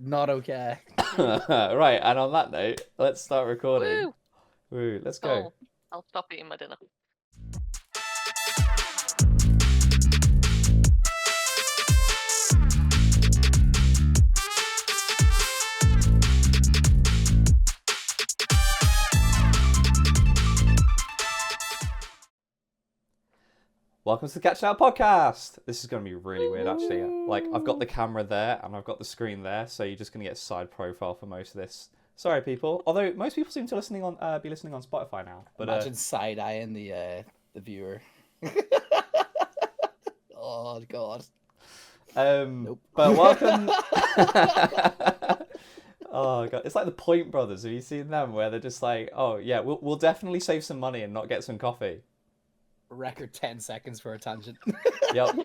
not okay. Right, and on that note, let's start recording. Woo! Woo, let's go. Oh, I'll stop eating my dinner. Welcome to the Catch Now podcast. This is going to be really weird, actually. Like, I've got the camera there and I've got the screen there, so you're just going to get a side profile for most of this. Sorry, people. Although most people seem to be listening on Spotify now. But Imagine side eyeing the viewer. Oh God. Nope. But welcome. Oh god, it's like the Point Brothers. Have you seen them? Where they're just like, oh yeah, we'll definitely save some money and not get some coffee. Record 10 seconds for a tangent. Yep,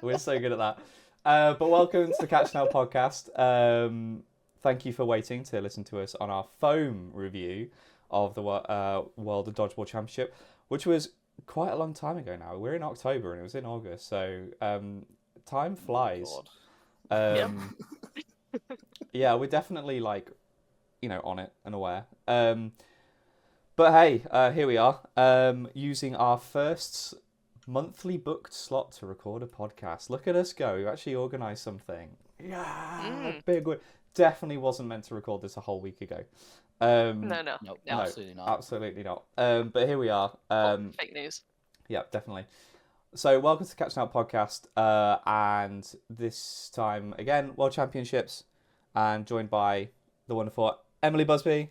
we're so good at that. But welcome to the Catch Now podcast. Thank you for waiting to listen to us on our foam review of the World of Dodgeball Championship, which was quite a long time ago now. We're in October and it was in August, so time flies. Oh, Yeah, we're definitely on it and aware. But hey, here we are, using our first monthly booked slot to record a podcast. Look at us go. We've actually organised something. Yeah, big win. Definitely wasn't meant to record this a whole week ago. No, absolutely not. Absolutely not. But here we are. Fake news. Yeah, definitely. So welcome to the Catch Now podcast. And this time, again, World Championships. And joined by the wonderful Emily Busby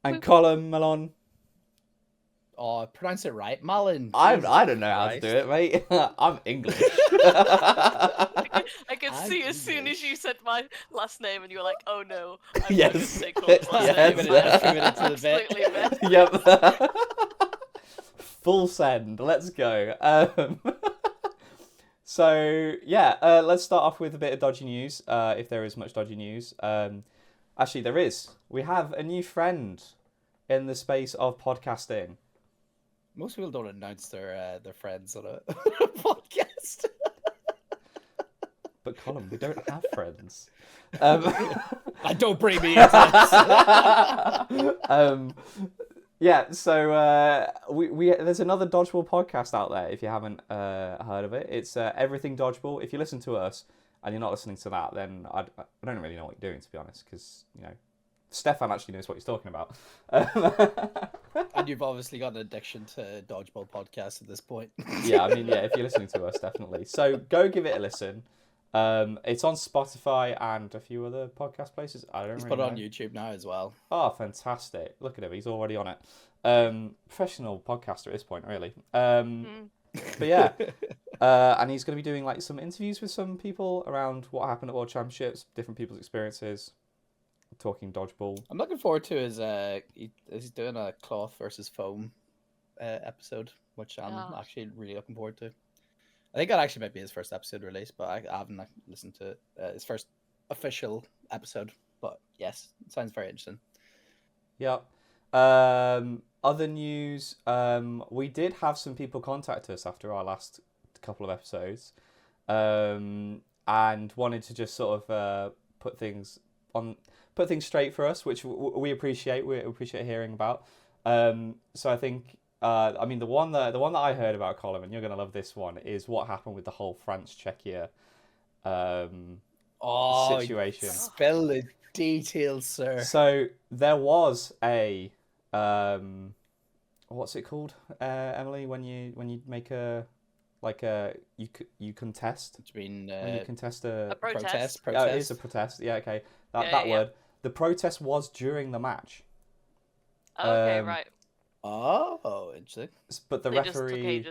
and Colin Malone. Oh, pronounce it right. Malin. I don't know how to do it, mate. I'm English. I could see as soon as you said my last name and you were like, oh no, I'm Yes. not going to say Colin's last Yes. name. Yes. To the bit. Absolutely Yep. Full send. Let's go. So, yeah, let's start off with a bit of dodgy news, if there is much dodgy news. Actually, there is. We have a new friend in the space of podcasting. Most people don't announce their friends on a podcast. But Colin, we don't have friends. Don't bring me into this. Yeah, so we there's another dodgeball podcast out there. If you haven't heard of it, it's Everything Dodgeball. If you listen to us and you're not listening to that, then I don't really know what you're doing, to be honest, because Stefan actually knows what he's talking about. And you've obviously got an addiction to dodgeball podcasts at this point. Yeah, I mean, yeah, if you're listening to us, definitely. So go give it a listen. It's on Spotify and a few other podcast places. I don't He's really put it know. on YouTube now as well. Oh, fantastic. Look at him. He's already on it. Professional podcaster at this point, really. But yeah. And he's going to be doing some interviews with some people around what happened at World Championships, different people's experiences, talking dodgeball. I'm looking forward to his he's doing a cloth versus foam episode, which I'm actually really looking forward to. I think that actually might be his first episode released, but I haven't listened to his first official episode. But yes, it sounds very interesting. Yeah. Other news, we did have some people contact us after our last couple of episodes, and wanted to just sort of put things straight for us, which we appreciate. We appreciate hearing about. So I think. I mean, the one that I heard about, Colin, and you're gonna love this one, is what happened with the whole France-Czechia situation. Spill the details, sir. So there was a what's it called, Emily? When you make you contest. When you contest a protest. Oh, it is a protest. Yeah, okay. That word. The protest was during the match. Okay, right. Oh, interesting. But the referee...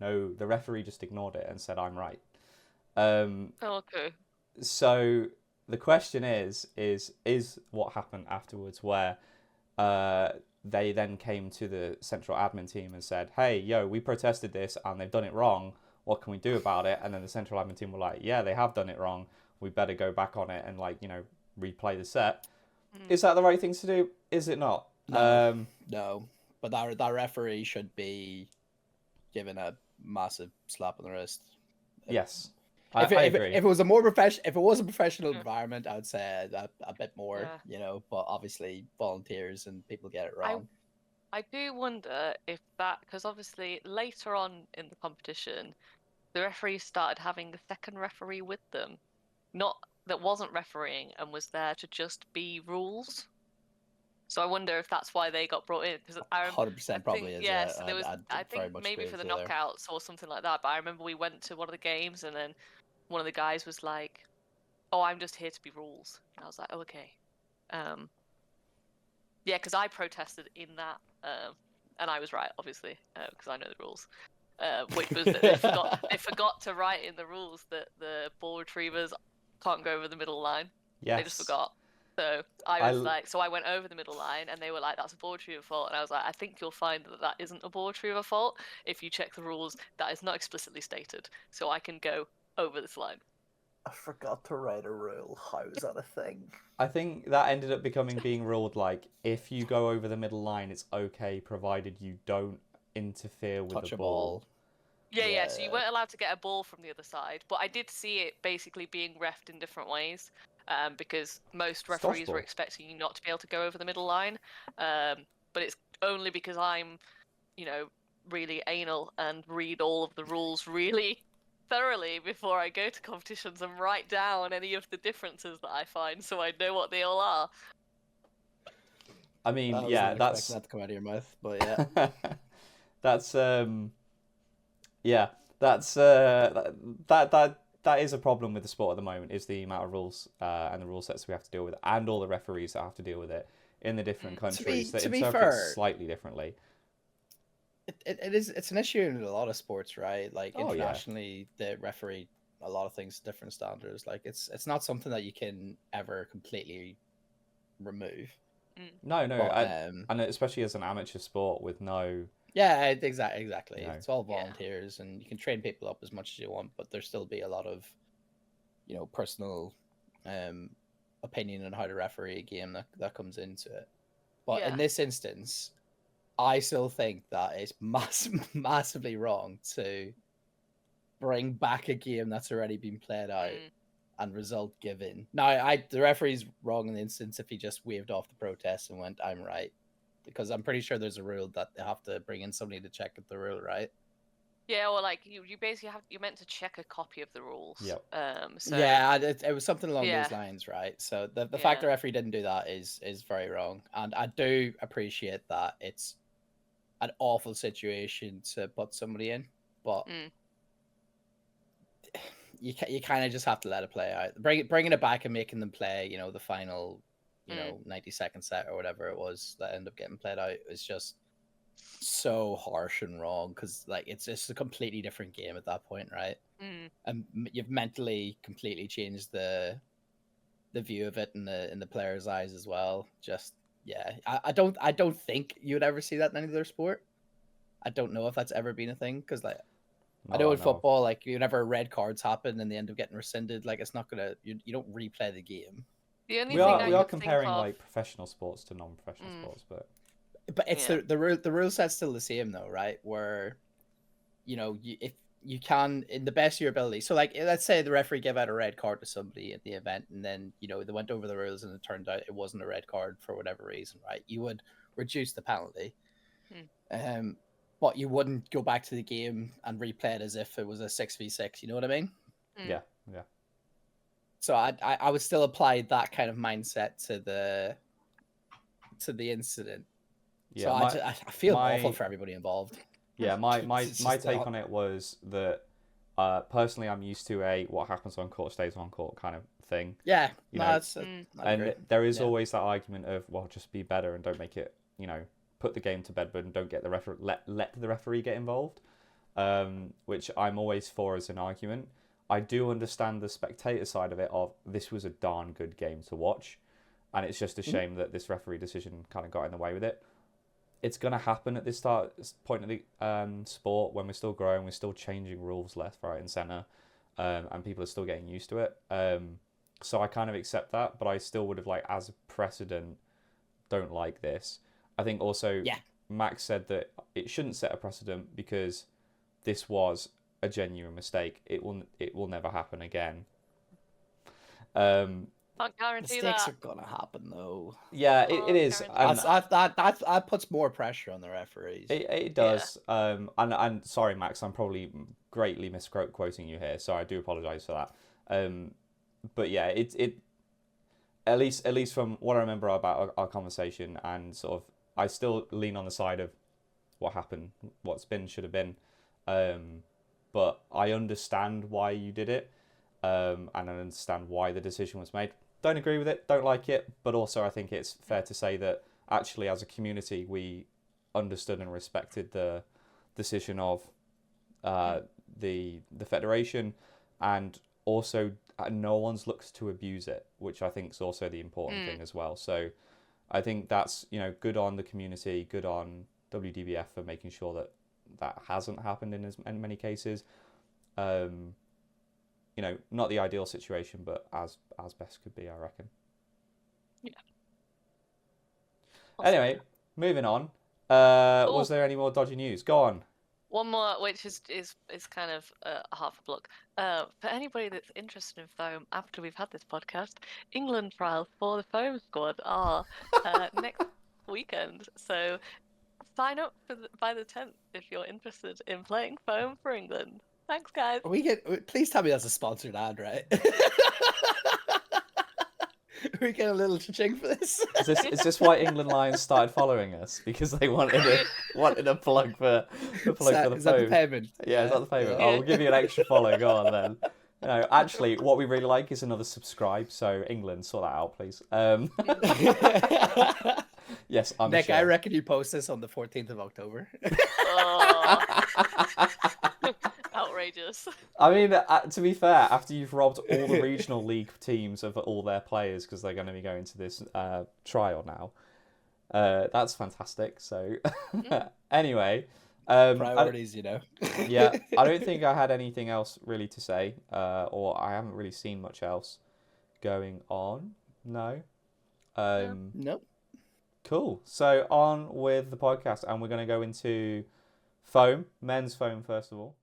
No, the referee just ignored it and said, I'm right. okay. So the question is what happened afterwards, where they then came to the central admin team and said, hey, we protested this and they've done it wrong. What can we do about it? And then the central admin team were like, yeah, they have done it wrong. We better go back on it and replay the set. Is that the right thing to do? Is it not? No, but that referee should be given a massive slap on the wrist. Yes. if I it, agree. if it was a more if it was a professional environment, I would say a bit more, Yeah. you know. But obviously, volunteers and people get it wrong. I do wonder if that, because obviously later on in the competition, the referees started having a second referee with them, not that wasn't refereeing and was there to just be rules. So I wonder if that's why they got brought in, because I 100% probably think is. yeah. Yeah, So there was, I I very think much maybe agree for with the you there. knockouts or something like that. But I remember we went to one of the games and then one of the guys was like, "Oh, I'm just here to be rules," and I was like, "Oh, okay." Yeah, because I protested in that, and I was right, obviously, because I know the rules. Which was that they forgot to write in the rules that the ball retrievers can't go over the middle line. Yes. They just forgot. So I went over the middle line, and they were like, "That's a ball retriever fault," and I was like, "I think you'll find that that isn't a ball retriever fault if you check the rules. That is not explicitly stated, so I can go over this line." I forgot to write a rule. How is that a thing? I think that ended up being ruled like if you go over the middle line, it's okay provided you don't interfere with Touch the a ball. ball. Yeah. So you weren't allowed to get a ball from the other side, but I did see it basically being refed in different ways, because most It's referees were dodgeball. expecting you not to be able to go over the middle line. But it's only because I'm, really anal and read all of the rules really thoroughly before I go to competitions and write down any of the differences that I find, so I know what they all are. I mean, I was yeah, not that's expecting that to come out of your mouth, but yeah. that's yeah, that's that is a problem with the sport at the moment. Is the amount of rules and the rule sets we have to deal with, and all the referees that have to deal with it in the different countries that to be interpret fair, slightly differently. It's an issue in a lot of sports, right? Like Oh, yeah. internationally, they referee a lot of things to different standards. Like it's not something that you can ever completely remove. No, But and especially as an amateur sport with no. yeah, exactly. You know. It's all Yeah. volunteers, and you can train people up as much as you want, but there still be a lot of, personal opinion on how to referee a game that comes into it. But in Yeah. this instance, I still think that it's massively wrong to bring back a game that's already been played out and result given. Now, the referee's wrong in the instance if he just waved off the protest and went, "I'm right," because I'm pretty sure there's a rule that they have to bring in somebody to check the rule, right? Yeah, or like you basically you're meant to check a copy of the rules. Yep. So Yeah, it was something along Yeah. those lines, right? So the Yeah. fact the referee didn't do that is very wrong, and I do appreciate that it's an awful situation to put somebody in, but you kind of just have to let it play out. Bringing it back and making them play, the final, 90-second set or whatever it was that ended up getting played out is just so harsh and wrong because like it's just a completely different game at that point, right? And you've mentally completely changed the view of it in the player's eyes as well. Just yeah, I don't think you'd ever see that in any other sport. I don't know if that's ever been a thing because like I know in football, like whenever red cards happen and they end up getting rescinded, like it's not gonna you don't replay the game. The only We thing are could comparing think of, like professional sports to non-professional sports, but it's the rule set's still the same though, right? Where if you can in the best of your ability. So like let's say the referee gave out a red card to somebody at the event and then they went over the rules and it turned out it wasn't a red card for whatever reason, right? You would reduce the penalty. But you wouldn't go back to the game and replay it as if it was a 6v6, you know what I mean? yeah. So I would still apply that kind of mindset to the incident. Yeah, so I feel awful for everybody involved. Yeah, my take on it was that personally I'm used to a what happens on court stays on court kind of thing. Yeah, and there is always that argument of well, just be better and don't make it, put the game to bed, but don't get the let the referee get involved, which I'm always for as an argument. I do understand the spectator side of it. Of this was a darn good game to watch, and it's just a shame that this referee decision kind of got in the way with it. It's going to happen at this point of the sport when we're still growing, we're still changing rules left, right, and centre, and people are still getting used to it. So I kind of accept that, but I still would have as a precedent, don't like this. I think also Max said that it shouldn't set a precedent because this was a genuine mistake, it will never happen again. Can't guarantee Mistakes that. are gonna happen though. Yeah, it Can't is, guarantee and That puts more pressure on the referees. it does. And sorry, Max, I'm probably greatly misquoting you here, so I do apologise for that. But yeah, it at least from what I remember about our conversation, and sort of, I still lean on the side of what happened, what's been should have been. But I understand why you did it, and I understand why the decision was made. Don't agree with it, don't like it, but also I think it's fair to say that actually, as a community, we understood and respected the decision of the federation, and also no one's looked to abuse it, which I think is also the important thing as well. So I think that's, good on the community, good on WDBF for making sure that that hasn't happened in many cases. Not the ideal situation, but as best could be, I reckon. Yeah. Anyway, moving on. Was there any more dodgy news? Go on. One more, which is kind of half a block. For anybody that's interested in foam, after we've had this podcast, England trials for the foam squad are next weekend. So sign up by the 10th if you're interested in playing foam for England. Thanks, guys. Please tell me that's a sponsored ad, right? We get a little cha-ching for this. Is this why England Lions started following us? Because they wanted a plug for the foam. Is that the payment? Yeah, is that the payment? Yeah. Oh, we'll give you an extra follow. Go on then. No, actually, what we really like is another subscribe. So England, sort that out, please. Yes, I'm Nick, sure. I reckon you post this on the 14th of October. Outrageous. I mean, to be fair, after you've robbed all the regional league teams of all their players because they're going to be going to this trial now, that's fantastic. So, anyway, priorities, Yeah, I don't think I had anything else really to say, or I haven't really seen much else going on. No. Nope. Cool. So on with the podcast, and we're going to go into foam, men's foam first of all.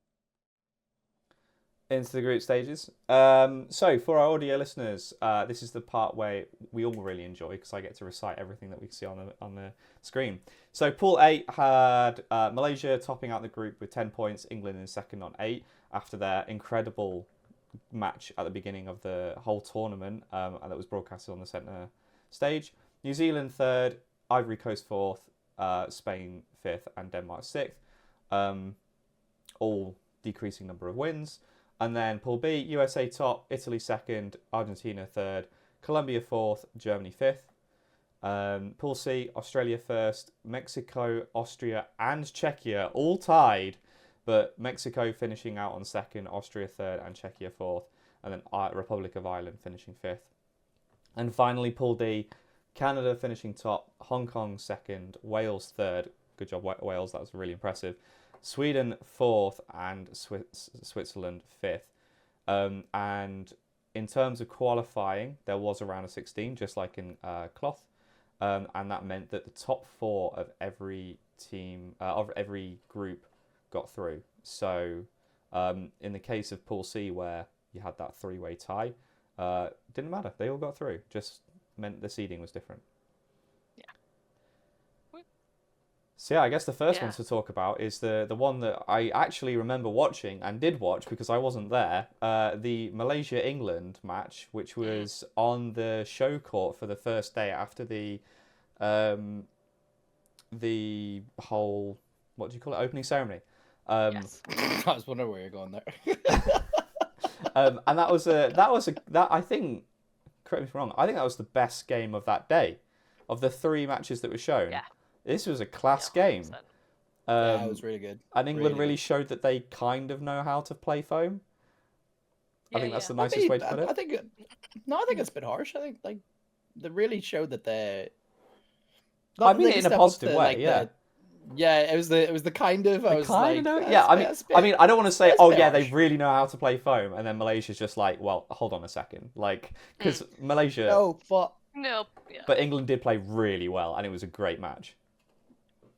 Into the group stages. So for our audio listeners, this is the part where we all really enjoy because I get to recite everything that we see on the screen. So Pool 8 had Malaysia topping out the group with 10 points, England in second on 8 after their incredible match at the beginning of the whole tournament, and that was broadcasted on the centre stage. New Zealand third, Ivory Coast fourth, Spain fifth, and Denmark sixth. All decreasing number of wins. And then Pool B, USA top, Italy second, Argentina third, Colombia fourth, Germany fifth. Pool C, Australia first, Mexico, Austria, and Czechia all tied, but Mexico finishing out on second, Austria third, and Czechia fourth, and then Republic of Ireland finishing fifth. And finally, Pool D, Canada finishing top, Hong Kong second, Wales third. Good job, Wales, that was really impressive. Sweden fourth, and Switzerland fifth. And in terms of qualifying, there was a round of 16, just like in cloth, and that meant that the top four of every team, of every group, got through. So, in the case of Pool C, where you had that three-way tie, didn't matter; they all got through. Just meant the seeding was different. So yeah, I guess the first one to talk about is the one that I actually remember watching and did watch because I wasn't there. The Malaysia-England match, which was on the show court for the first day after the whole, what do you call it, opening ceremony. Yes. I was wondering where you're going there. And that I think, correct me if I'm wrong, I think that was the best game of that day, of the three matches that were shown. Yeah. This was a class game. Yeah, it was really good. And England really showed that they kind of know how to play foam. I think that's the nicest way to put it. I think it's a bit harsh. I think they really showed that they. I mean it in a positive way, yeah. Yeah, it was the kind of. I was like, yeah. I mean, I don't want to say, oh yeah, they really know how to play foam, and then Malaysia's just like, well, hold on a second, like, because Malaysia. No, but. No. Yeah. But England did play really well, and it was a great match.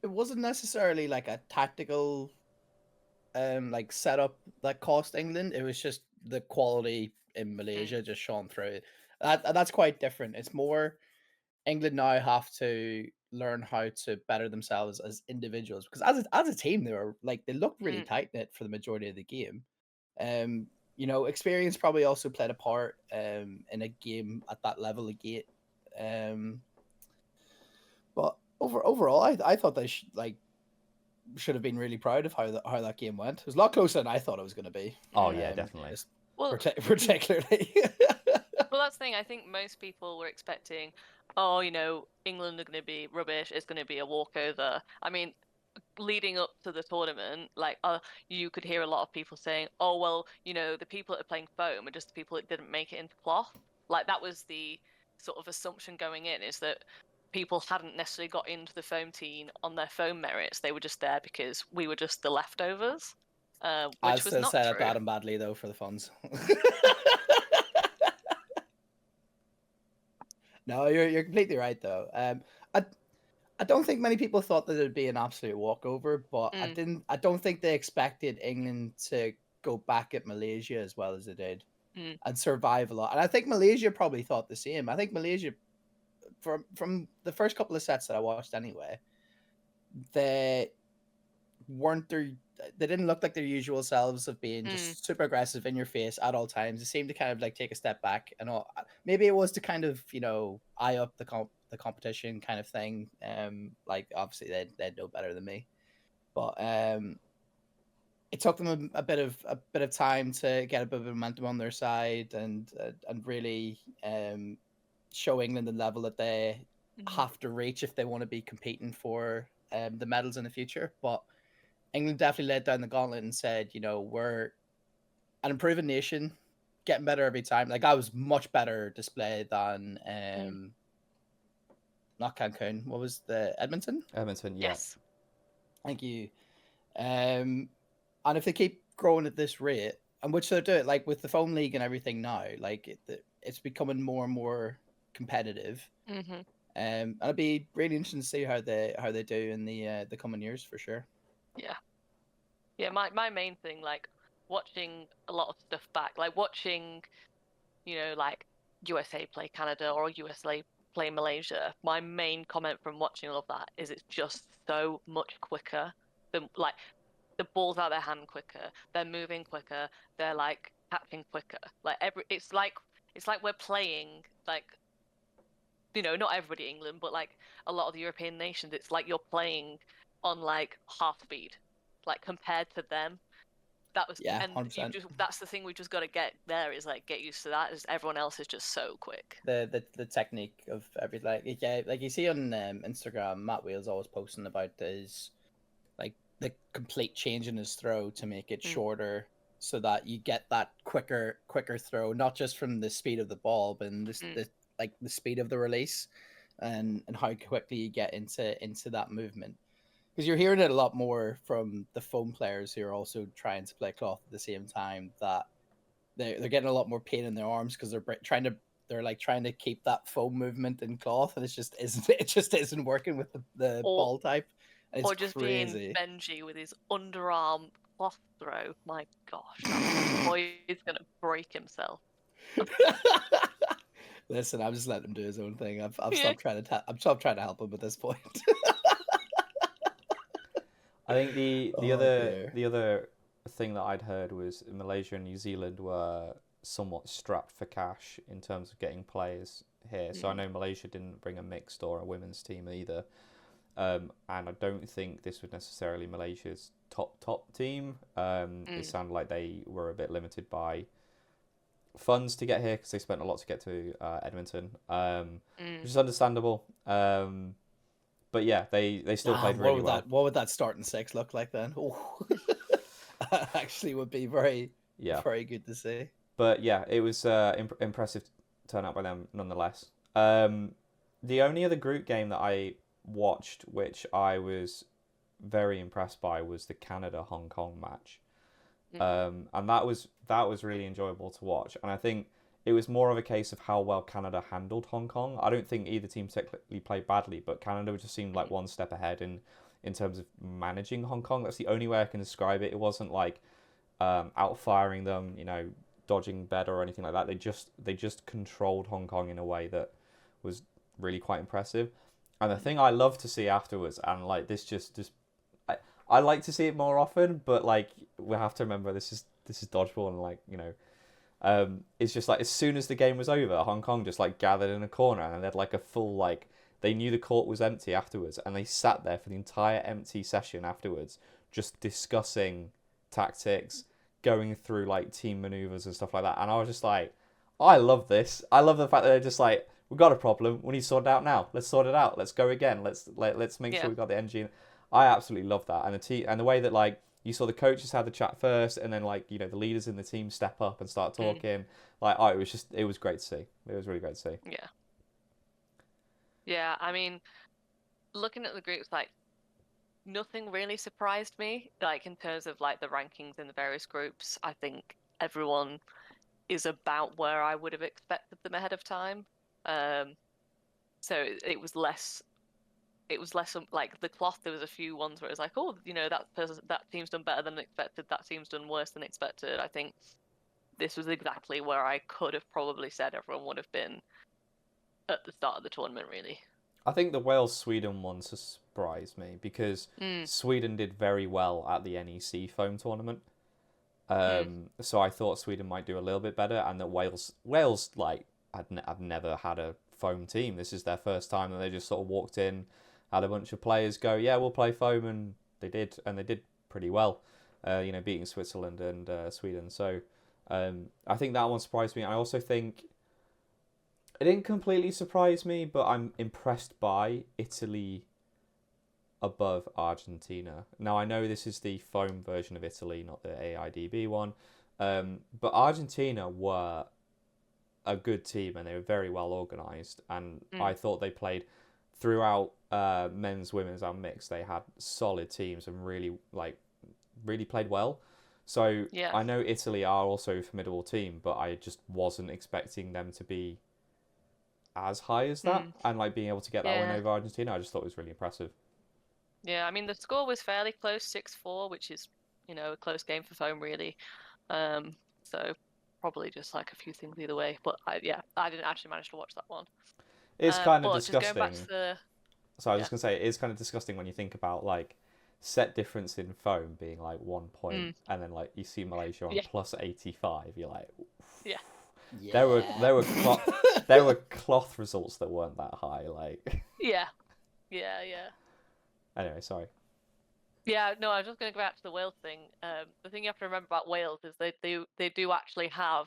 It wasn't necessarily like a tactical like setup that cost England. It was just the quality in Mm. Malaysia just shone through. That's quite different. It's more England now have to learn how to better themselves as individuals, because as a team they looked really Mm. tight knit for the majority of the game. You know, experience probably also played a part in a game at that level again. But overall, I thought they should have been really proud of how that game went. It was a lot closer than I thought it was going to be. Oh yeah, definitely. Just Well, particularly. well, that's the thing. I think most people were expecting, oh, you know, England are going to be rubbish. It's going to be a walkover. I mean, leading up to the tournament, like, you could hear a lot of people saying, oh, well, you know, the people that are playing foam are just the people that didn't make it into cloth. Like, that was the sort of assumption going in, is that people hadn't necessarily got into the foam team on their foam merits. They were just there because we were just the leftovers, I which was still not said it true. bad and badly though for the funds. No, you're completely right though. I don't think many people thought that it'd be an absolute walkover, but I don't think they expected England to go back at Malaysia as well as they did and survive a lot. And I think Malaysia probably thought the same. I think Malaysia, from the first couple of sets that I watched anyway, they weren't their they didn't look like their usual selves of being just super aggressive in your face at all times. They seemed to kind of like take a step back and all. Maybe it was to kind of, you know, eye up the competition kind of thing. Like obviously they know better than me, but it took them a bit of time to get a bit of momentum on their side and really show England the level that they have to reach if they want to be competing for the medals in the future. But England definitely laid down the gauntlet and said, you know, we're an improving nation, getting better every time. Like I was much better display than not Cancun. What was the Edmonton? Edmonton, yeah. Yes. Thank you. And if they keep growing at this rate, and which they're doing, like with the phone league and everything now, like it's becoming more and more competitive. And it'd be really interesting to see how they do in the coming years for sure. Yeah. Yeah, my main thing, like watching a lot of stuff back, like watching, you know, like USA play Canada or USA play Malaysia, my main comment from watching all of that is it's just so much quicker than, like, the ball's out of their hand quicker, they're moving quicker, they're like catching quicker. Like it's like we're playing, like, you know, not everybody in England, but like a lot of the European nations, it's like you're playing on like half speed, like compared to them. That was, Yeah, and 100%. that's the thing we've just got to get there, is like get used to that, is everyone else is just so quick. The technique of everything, like yeah, like you see on Instagram, Matt Wheels always posting about his like the complete change in his throw to make it shorter, so that you get that quicker throw, not just from the speed of the ball, but in the like the speed of the release, and how quickly you get into that movement. Because you're hearing it a lot more from the foam players who are also trying to play cloth at the same time, that they're getting a lot more pain in their arms because they're like trying to keep that foam movement in cloth, and it just isn't working with the ball type. And it's or just crazy. being Benji with his underarm cloth throw. My gosh, that boy is gonna break himself. Listen, I'm just letting him do his own thing. I've Yeah. stopped trying to help him at this point. I think the dear. other thing that I'd heard was Malaysia and New Zealand were somewhat strapped for cash in terms of getting players here. So I know Malaysia didn't bring a mixed or a women's team either. And I don't think this was necessarily Malaysia's top team. It sounded like they were a bit limited by funds to get here because they spent a lot to get to Edmonton, which is understandable. But yeah, they still played really well. What would that starting six look like then? Oh. That actually would be very good to see. But yeah, it was impressive turnout by them nonetheless. The only other group game that I watched, which I was very impressed by, was the Canada-Hong Kong match. And that was really enjoyable to watch. And I think it was more of a case of how well Canada handled Hong Kong. I don't think either team technically played badly, but Canada just seemed like one step ahead. And in terms of managing Hong Kong. That's the only way I can describe it. It wasn't like outfiring them, dodging better or anything like that. They just controlled Hong Kong in a way that was really quite impressive. And the thing I love to see afterwards, and like this just I like to see it more often, but like we have to remember this is dodgeball, and like it's just like as soon as the game was over, Hong Kong just like gathered in a corner, and they had like a full like they knew the court was empty afterwards, and they sat there for the entire empty session afterwards, just discussing tactics, going through like team maneuvers and stuff like that. And I was just like, I love this. I love the fact that they're just like, we've got a problem. We need to sort it out now. Let's sort it out. Let's go again. Let's make sure we got the energy. I absolutely love that, and the team, and the way that like you saw the coaches had the chat first, and then like the leaders in the team step up and start talking. Like, it was great to see. It was really great to see. Yeah. Yeah, I mean, looking at the groups, like nothing really surprised me. Like in terms of like the rankings in the various groups, I think everyone is about where I would have expected them ahead of time. So it was less. It was less like the cloth. There was a few ones where it was like, oh, that team's done better than expected. That team's done worse than expected. I think this was exactly where I could have probably said everyone would have been at the start of the tournament, really. I think the Wales-Sweden one surprised me because Sweden did very well at the NEC foam tournament. So I thought Sweden might do a little bit better, and that Wales like I've never had a foam team. This is their first time, and they just sort of walked in, had a bunch of players go, yeah, we'll play foam, and they did pretty well. Beating Switzerland and Sweden. So I think that one surprised me. I also think it didn't completely surprise me, but I'm impressed by Italy above Argentina. Now, I know this is the foam version of Italy, not the AIDB one, but Argentina were a good team, and they were very well organised, and I thought they played throughout men's, women's and mixed. They had solid teams and really played well. So I know Italy are also a formidable team, but I just wasn't expecting them to be as high as that, and like being able to get that win over Argentina, I just thought it was really impressive. Yeah, I mean the score was fairly close, 6-4, which is a close game for foam, really. So probably just like a few things either way. But I didn't actually manage to watch that one. It's kind of disgusting. Just going back to the... So I was just gonna say, it is kind of disgusting when you think about like set difference in foam being like 1 point, and then like you see Malaysia on plus 85. You're like, yeah. There were cloth results that weren't that high, like. Yeah. Anyway, sorry. Yeah, no, I was just going to go back to the Wales thing. The thing you have to remember about Wales is they do actually have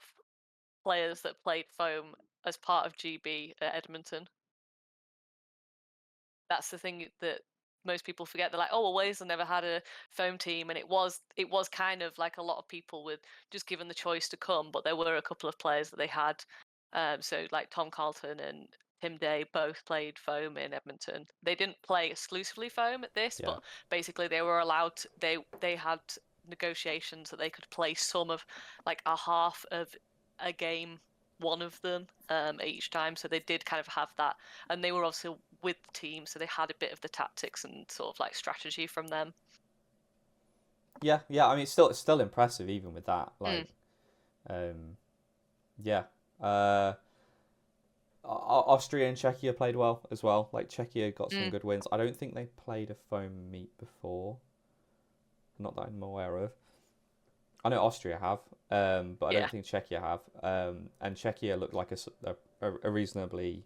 players that played foam as part of GB at Edmonton. That's the thing that most people forget. They're like, oh, well, Wales have never had a foam team, and it was kind of like a lot of people with just given the choice to come, but there were a couple of players that they had. So like Tom Carlton and Tim Day both played foam in Edmonton. They didn't play exclusively foam at this, but basically they were allowed to, they had negotiations that they could play some of like a half of a game, one of them each time. So they did kind of have that, and they were also with the team, so they had a bit of the tactics and sort of like strategy from them. Yeah. I mean, it's still impressive even with that. Like, Austria and Czechia played well as well. Like Czechia got some good wins. I don't think they played a foam meet before. Not that I'm aware of. I know Austria have, but I don't think Czechia have. And Czechia looked like a reasonably,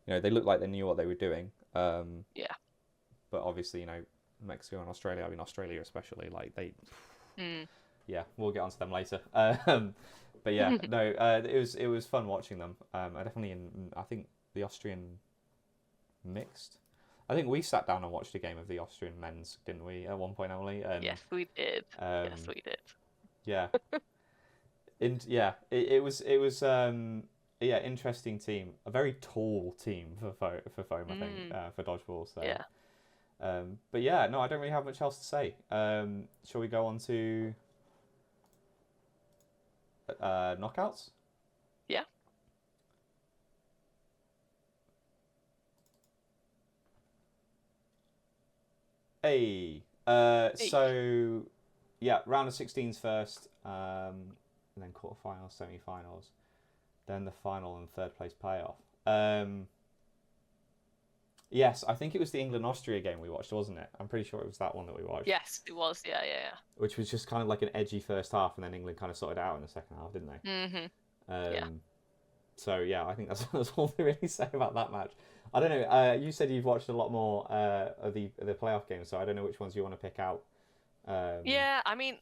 they looked like they knew what they were doing. But obviously, Mexico and Australia. I mean, Australia especially, like they. Yeah, we'll get onto them later. But yeah, no, it was fun watching them. I think the Austrian mixed. I think we sat down and watched a game of the Austrian men's, didn't we? At one point only. Yes, we did. Yes, we did. Yeah. It was interesting team. A very tall team for foam, I think, for dodgeball. So. Yeah. But yeah, no, I don't really have much else to say. Shall we go on to knockouts? Yeah. Hey. So yeah, round of 16s first, and then quarterfinals, semi-finals, then the final and third place playoff. Yes, I think it was the England-Austria game we watched, wasn't it? I'm pretty sure it was that one that we watched. Yes, it was. Yeah. Which was just kind of like an edgy first half, and then England kind of sorted it out in the second half, didn't they? Yeah. So yeah, I think that's all they really say about that match. I don't know. You said you've watched a lot more of the playoff games, so I don't know which ones you want to pick out. Yeah, I mean,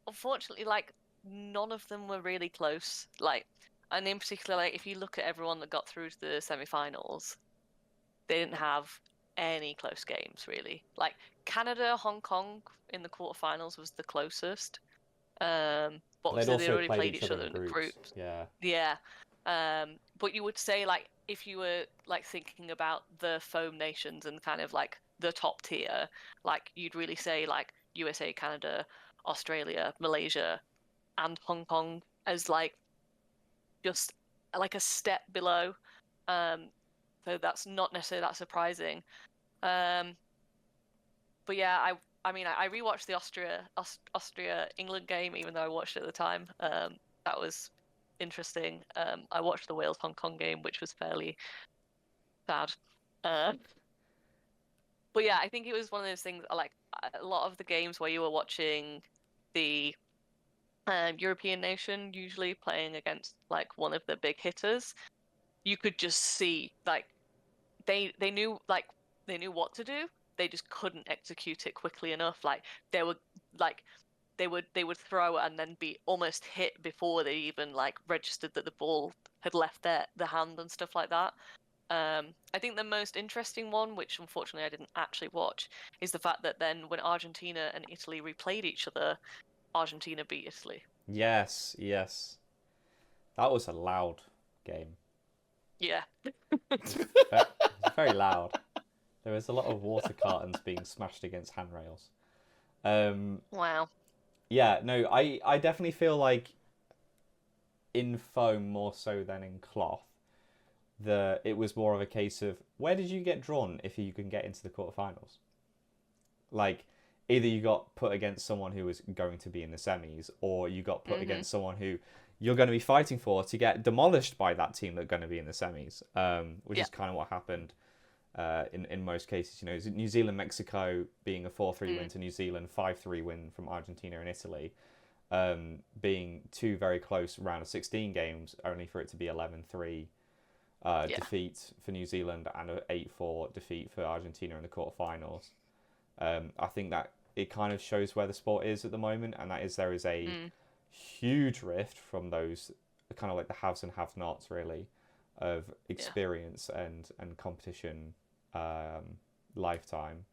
unfortunately, like none of them were really close. Like, and in particular, like if you look at everyone that got through to the semi-finals, they didn't have any close games really. Like Canada, Hong Kong in the quarterfinals was the closest. But They'd obviously they also already played played each each other other in in the groups. groups. Yeah. Yeah. But you would say like if you were like thinking about the foam nations and kind of like the top tier, like you'd really say like USA, Canada, Australia, Malaysia, and Hong Kong as like just like a step below. So that's not necessarily that surprising. Um, but yeah, I mean I rewatched the Austria England game even though I watched it at the time. That was interesting. I watched the Wales Hong Kong game, which was fairly sad. Uh, but yeah, I think it was one of those things. Like a lot of the games where you were watching the European nation usually playing against like one of the big hitters, you could just see like they knew they knew what to do. They just couldn't execute it quickly enough. Like they were like they would throw and then be almost hit before they even like registered that the ball had left their hand and stuff like that. I think the most interesting one, which unfortunately I didn't actually watch, is the fact that then when Argentina and Italy replayed each other, Argentina beat Italy. Yes. That was a loud game. Yeah. It was very loud. There was a lot of water cartons being smashed against handrails. Wow. Yeah, no, I definitely feel like in foam more so than in cloth, it was more of a case of where did you get drawn if you can get into the quarterfinals? Like either you got put against someone who was going to be in the semis, or you got put against someone who you're going to be fighting for to get demolished by that team that's going to be in the semis, which is kind of what happened in most cases. You know, New Zealand, Mexico being a 4-3 win to New Zealand, 5-3 win from Argentina and Italy, being two very close round of 16 games, only for it to be 11-3 defeat for New Zealand and an 8-4 defeat for Argentina in the quarterfinals. I think that it kind of shows where the sport is at the moment, and that is there is a huge rift from those kind of like the haves and have-nots really of experience and competition lifetime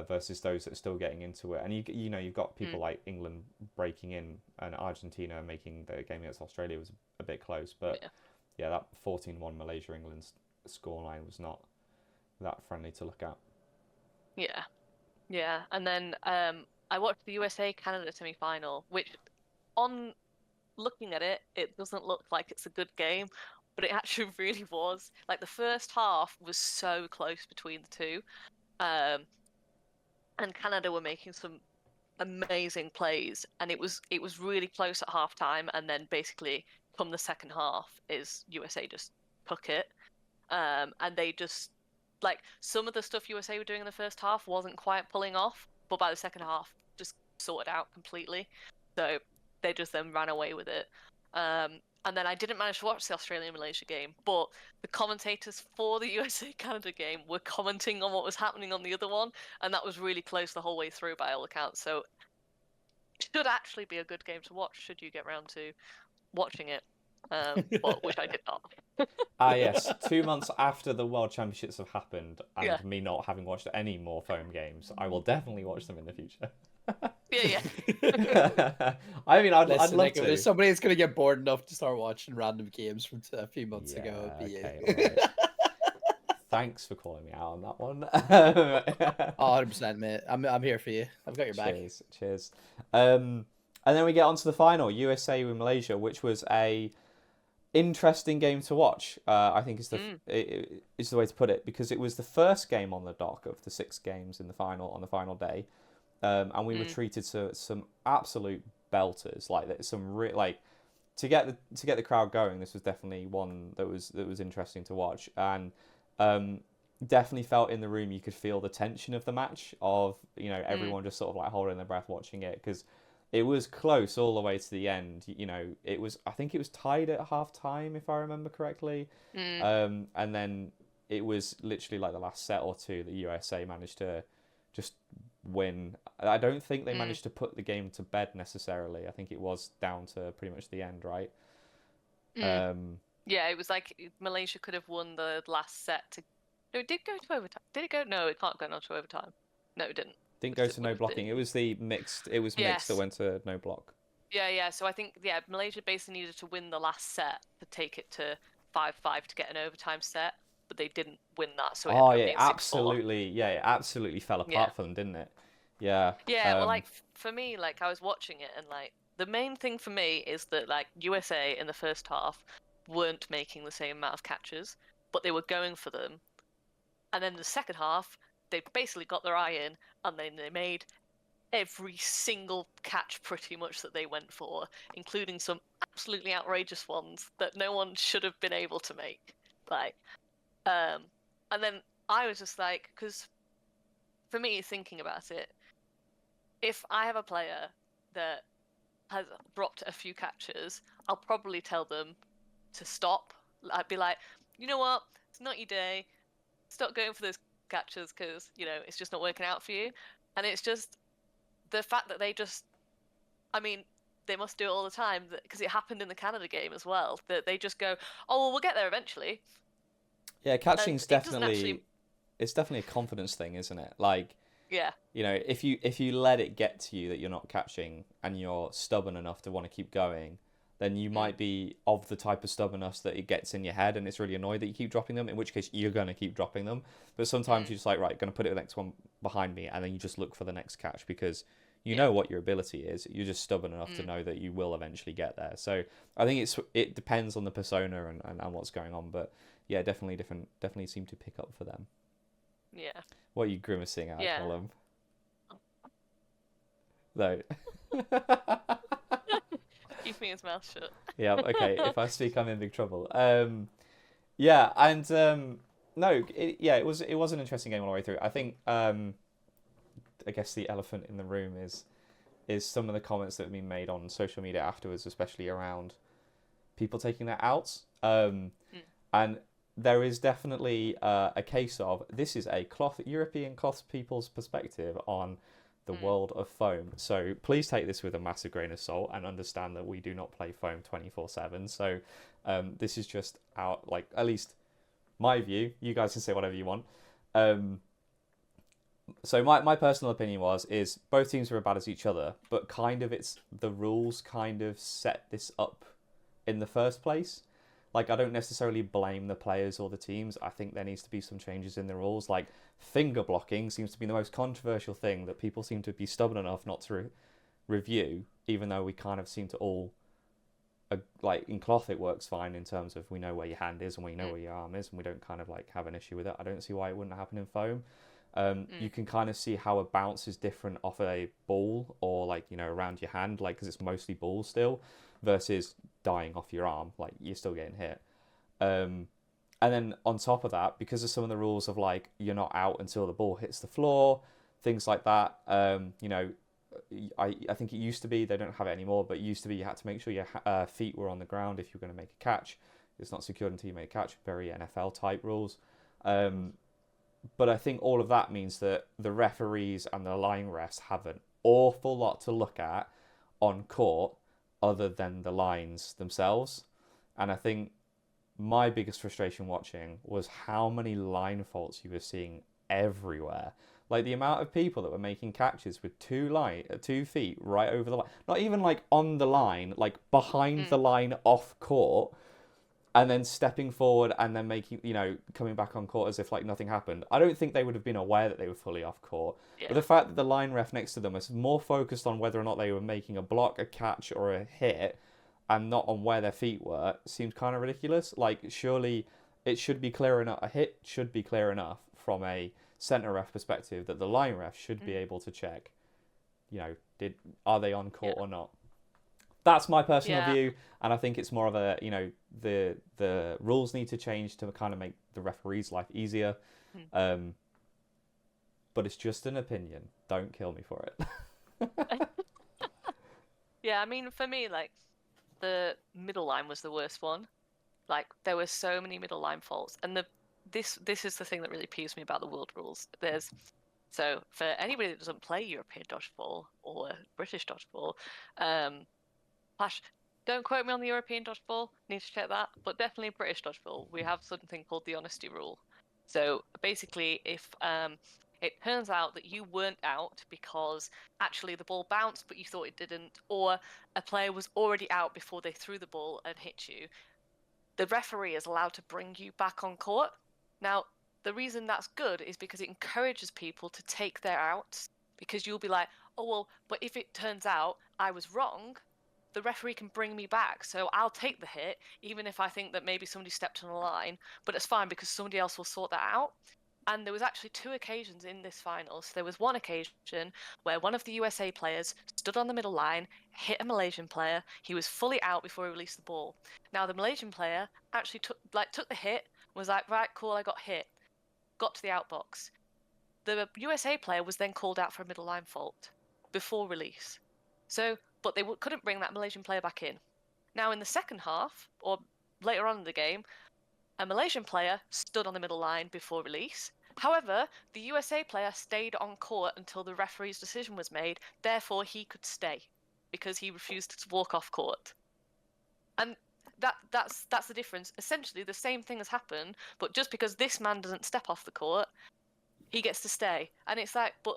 versus those that are still getting into it. And you know you've got people like England breaking in and Argentina making the game against Australia was a bit close, but yeah that 14-1 Malaysia England scoreline was not that friendly to look at. Yeah, and then I watched the USA Canada semi-final, which on looking at it, it doesn't look like it's a good game, but it actually really was. Like the first half was so close between the two, and Canada were making some amazing plays, and it was really close at half time, and then basically come the second half is USA just took it, and they just like some of the stuff USA were doing in the first half wasn't quite pulling off, but by the second half just sorted out completely. So they just then ran away with it. And then I didn't manage to watch the Australia-Malaysia game, but the commentators for the USA-Canada game were commenting on what was happening on the other one, and that was really close the whole way through by all accounts. So it should actually be a good game to watch should you get round to watching it, but which I did not. Yes, 2 months after the World Championships have happened and me not having watched any more foam games, I will definitely watch them in the future. Yeah. I mean, I'd Listen, love like, to. if there's somebody that's going to get bored enough to start watching random games from a few months ago, it'd be okay, you. all right. Thanks for calling me out on that one. 100%, mate. I'm here for you. I've got your back. Cheers. And then we get on to the final, USA with Malaysia, which was a interesting game to watch. I think Mm. is the way to put it, because it was the first game on the dock of the 6 games in the final on the final day, and we were Mm. treated to some absolute belters, like some like to get the crowd going. This was definitely one that was interesting to watch, and um, definitely felt in the room you could feel the tension of the match, of Mm. everyone just sort of like holding their breath watching it, because it was close all the way to the end. I think it was tied at half time, if I remember correctly, Mm. and then it was literally like the last set or two that USA managed to just win. I don't think they Mm. managed to put the game to bed necessarily. I think it was down to pretty much the end, right? Mm. Um, Yeah, it was like Malaysia could have won the last set to. No, it did go to overtime. Did it go? No, it can't go on to overtime. No, it didn't. didn't go Because it to would no have blocking. been. It was the mixed. It was mixed that Yes. went to no block. Yeah. So I think Malaysia basically needed to win the last set to take it to 5-5 to get an overtime set, but they didn't win that, so it Oh ended up yeah, being 6-4. absolutely. Yeah, it absolutely fell Yeah. apart for them, didn't it? Yeah. Yeah. Well, like for me, like I was watching it, and like the main thing for me is that like USA in the first half weren't making the same amount of catches, but they were going for them. And then the second half, they basically got their eye in, and then they made every single catch pretty much that they went for, including some absolutely outrageous ones that no one should have been able to make. Like, and then I was just like, because for me, thinking about it, if I have a player that has dropped a few catches, I'll probably tell them to stop. I'd be like, you know what? It's not your day. Stop going for those catches because it's just not working out for you. And it's just the fact that they just, I mean, they must do it all the time because it happened in the Canada game as well. That they just go, oh well, we'll get there eventually, Yeah, and catching's it doesn't definitely actually. it's definitely a confidence thing, isn't it? Like, Yeah. if you let it get to you that you're not catching and you're stubborn enough to want to keep going, then you Mm. might be of the type of stubbornness that it gets in your head and it's really annoyed that you keep dropping them, in which case you're going to keep dropping them. But sometimes Mm. you're just like, right, going to put it the next one behind me, and then you just look for the next catch because you Yeah. know what your ability is. You're just stubborn enough to Mm. know that you will eventually get there. So I think it depends on the persona and what's going on. But yeah, definitely seem to pick up for them. Yeah. What are you grimacing at, Yeah. Colum? No. Keeping his mouth shut. Yeah, okay. If I speak, I'm in big trouble. Yeah, and no, it was an interesting game all the way through. I think I guess the elephant in the room is some of the comments that have been made on social media afterwards, especially around people taking their outs. Mm. And there is definitely a case of this is a European cloth people's perspective on the Mm. world of foam. So please take this with a massive grain of salt and understand that we do not play foam 24/7. So this is just like, at least my view. You guys can say whatever you want. So my personal opinion is both teams are as bad as each other, but kind of it's the rules kind of set this up in the first place. Like, I don't necessarily blame the players or the teams. I think there needs to be some changes in the rules. Like, finger blocking seems to be the most controversial thing that people seem to be stubborn enough not to review, even though we kind of seem to all, like, in cloth it works fine in terms of we know where your hand is and we know Mm. where your arm is, and we don't kind of like have an issue with it. I don't see why it wouldn't happen in foam. You Mm. can kind of see how a bounce is different off a ball or, like, around your hand, like, because it's mostly ball still, versus dying off your arm, like, you're still getting hit. And then on top of that, because of some of the rules of, like, you're not out until the ball hits the floor, things like that. I think it used to be, they don't have it anymore, but it used to be you had to make sure your feet were on the ground if you're going to make a catch. It's not secured until you make a catch. Very NFL type rules. But I think all of that means that the referees and the line refs have an awful lot to look at on court other than the lines themselves. And I think my biggest frustration watching was how many line faults you were seeing everywhere. Like, the amount of people that were making catches with 2 feet right over the line, not even like on the line, like behind Mm. the line off court, and then stepping forward and then making, coming back on court as if like nothing happened. I don't think they would have been aware that they were fully off court. Yeah. But the fact that the line ref next to them was more focused on whether or not they were making a block, a catch, or a hit, and not on where their feet were seems kind of ridiculous. Like, surely it should be clear enough. A hit should be clear enough from a center ref perspective that the line ref should be able to check. Are they on court or not? That's my personal view, and I think it's more of a the rules need to change to kind of make the referee's life easier. But it's just an opinion. Don't kill me for it. Yeah, I mean, for me, like, the middle line was the worst one. Like, there were so many middle line faults, and this is the thing that really peeves me about the world rules. So for anybody that doesn't play European dodgeball or British dodgeball, don't quote me on the European dodgeball. Need to check that, but definitely British dodgeball. We have something called the honesty rule. So basically, if it turns out that you weren't out because actually the ball bounced but you thought it didn't, or a player was already out before they threw the ball and hit you, the referee is allowed to bring you back on court. Now, the reason that's good is because it encourages people to take their outs, because you'll be like, oh, well, but if it turns out I was wrong, the referee can bring me back. So I'll take the hit, even if I think that maybe somebody stepped on a line, but it's fine because somebody else will sort that out. And there was actually 2 occasions in this final. So there was one occasion where one of the USA players stood on the middle line, hit a Malaysian player. He was fully out before he released the ball. Now the Malaysian player actually took the hit, was like, right, cool, I got hit. Got to the outbox. The USA player was then called out for a middle line fault before release. So, but they couldn't bring that Malaysian player back in. Now in the second half, or later on in the game, a Malaysian player stood on the middle line before release. However, the USA player stayed on court until the referee's decision was made, therefore he could stay because he refused to walk off court. And that's the difference. Essentially, the same thing has happened, but just because this man doesn't step off the court, he gets to stay. And it's like, but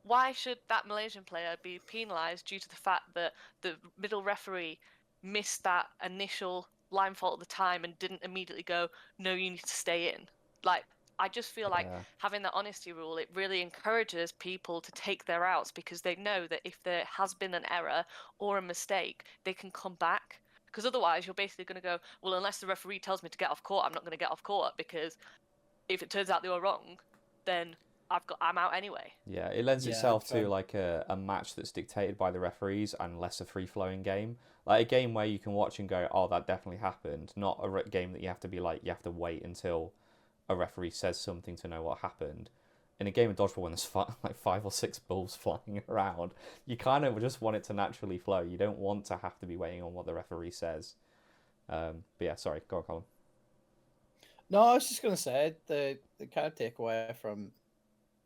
why should that Malaysian player be penalised due to the fact that the middle referee missed that initial line fault at the time and didn't immediately go, no, you need to stay in? Like, I just feel like having that honesty rule, it really encourages people to take their outs, because they know that if there has been an error or a mistake, they can come back. Because otherwise, you're basically going to go, well, unless the referee tells me to get off court, I'm not going to get off court, because if it turns out they were wrong, then I'm out anyway. Yeah, it lends itself to like a match that's dictated by the referees and less a free-flowing game. Like a game where you can watch and go, oh, that definitely happened. Not a game that you have to be like, you have to wait until a referee says something to know what happened. In a game of dodgeball when there's like 5 or 6 balls flying around, you kind of just want it to naturally flow. You don't want to have to be waiting on what the referee says. But yeah, sorry, go on, Colin. No, I was just going to say, the kind of takeaway from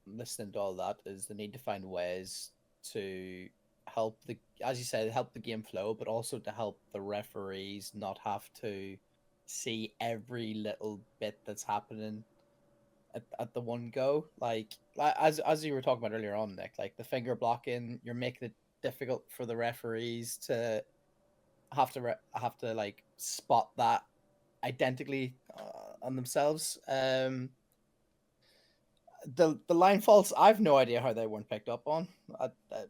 listening to all that is the need to find ways to help as you said, help the game flow, but also to help the referees not have to see every little bit that's happening at the one go. Like as you were talking about earlier on, Nick, like the finger blocking, you're making it difficult for the referees to have to like spot that identically on themselves. The line faults, I've no idea how they weren't picked up on.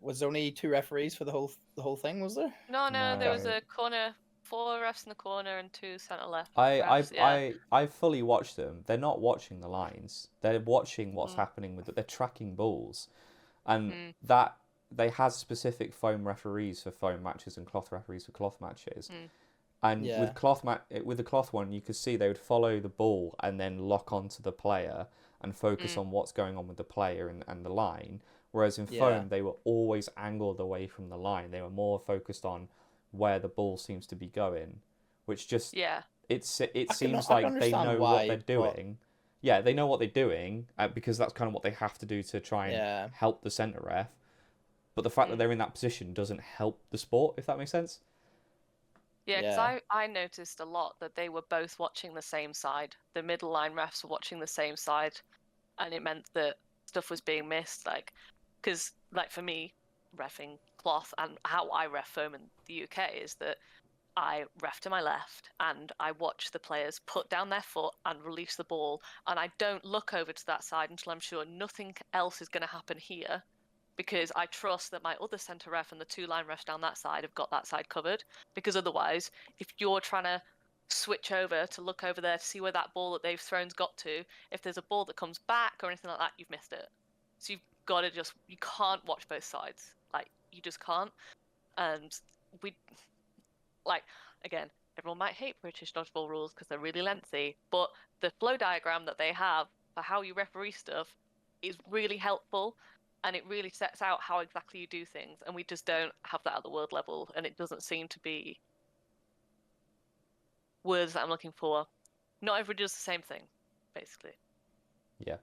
Was there only 2 referees for the whole thing? Was there? No, there was a corner, 4 refs in the corner and 2 centre left. I fully watched them. They're not watching the lines. They're watching what's happening with it. They're tracking balls, and that they had specific foam referees for foam matches and cloth referees for cloth matches. And with the cloth one, you could see they would follow the ball and then lock onto the player and focus on what's going on with the player and the line. Whereas in foam, they were always angled away from the line. They were more focused on where the ball seems to be going, which just it seems like they know what they're doing. Yeah, they know what they're doing because that's kind of what they have to do to try and help the centre ref. But the fact that they're in that position doesn't help the sport, if that makes sense. Yeah, because I noticed a lot that they were both watching the same side. The middle line refs were watching the same side, and it meant that stuff was being missed. Like, because like for me, reffing cloth and how I ref foam in the UK is that I ref to my left and I watch the players put down their foot and release the ball, and I don't look over to that side until I'm sure nothing else is going to happen here, because I trust that my other centre ref and the 2-line refs down that side have got that side covered. Because otherwise, if you're trying to switch over to look over there to see where that ball that they've thrown's got to, if there's a ball that comes back or anything like that, you've missed it. So you've got to you can't watch both sides. Like, you just can't. And again, everyone might hate British dodgeball rules because they're really lengthy, but the flow diagram that they have for how you referee stuff is really helpful, and it really sets out how exactly you do things, and we just don't have that at the world level, and it doesn't seem to be words that I'm looking for. Not everybody does the same thing, basically. Yeah.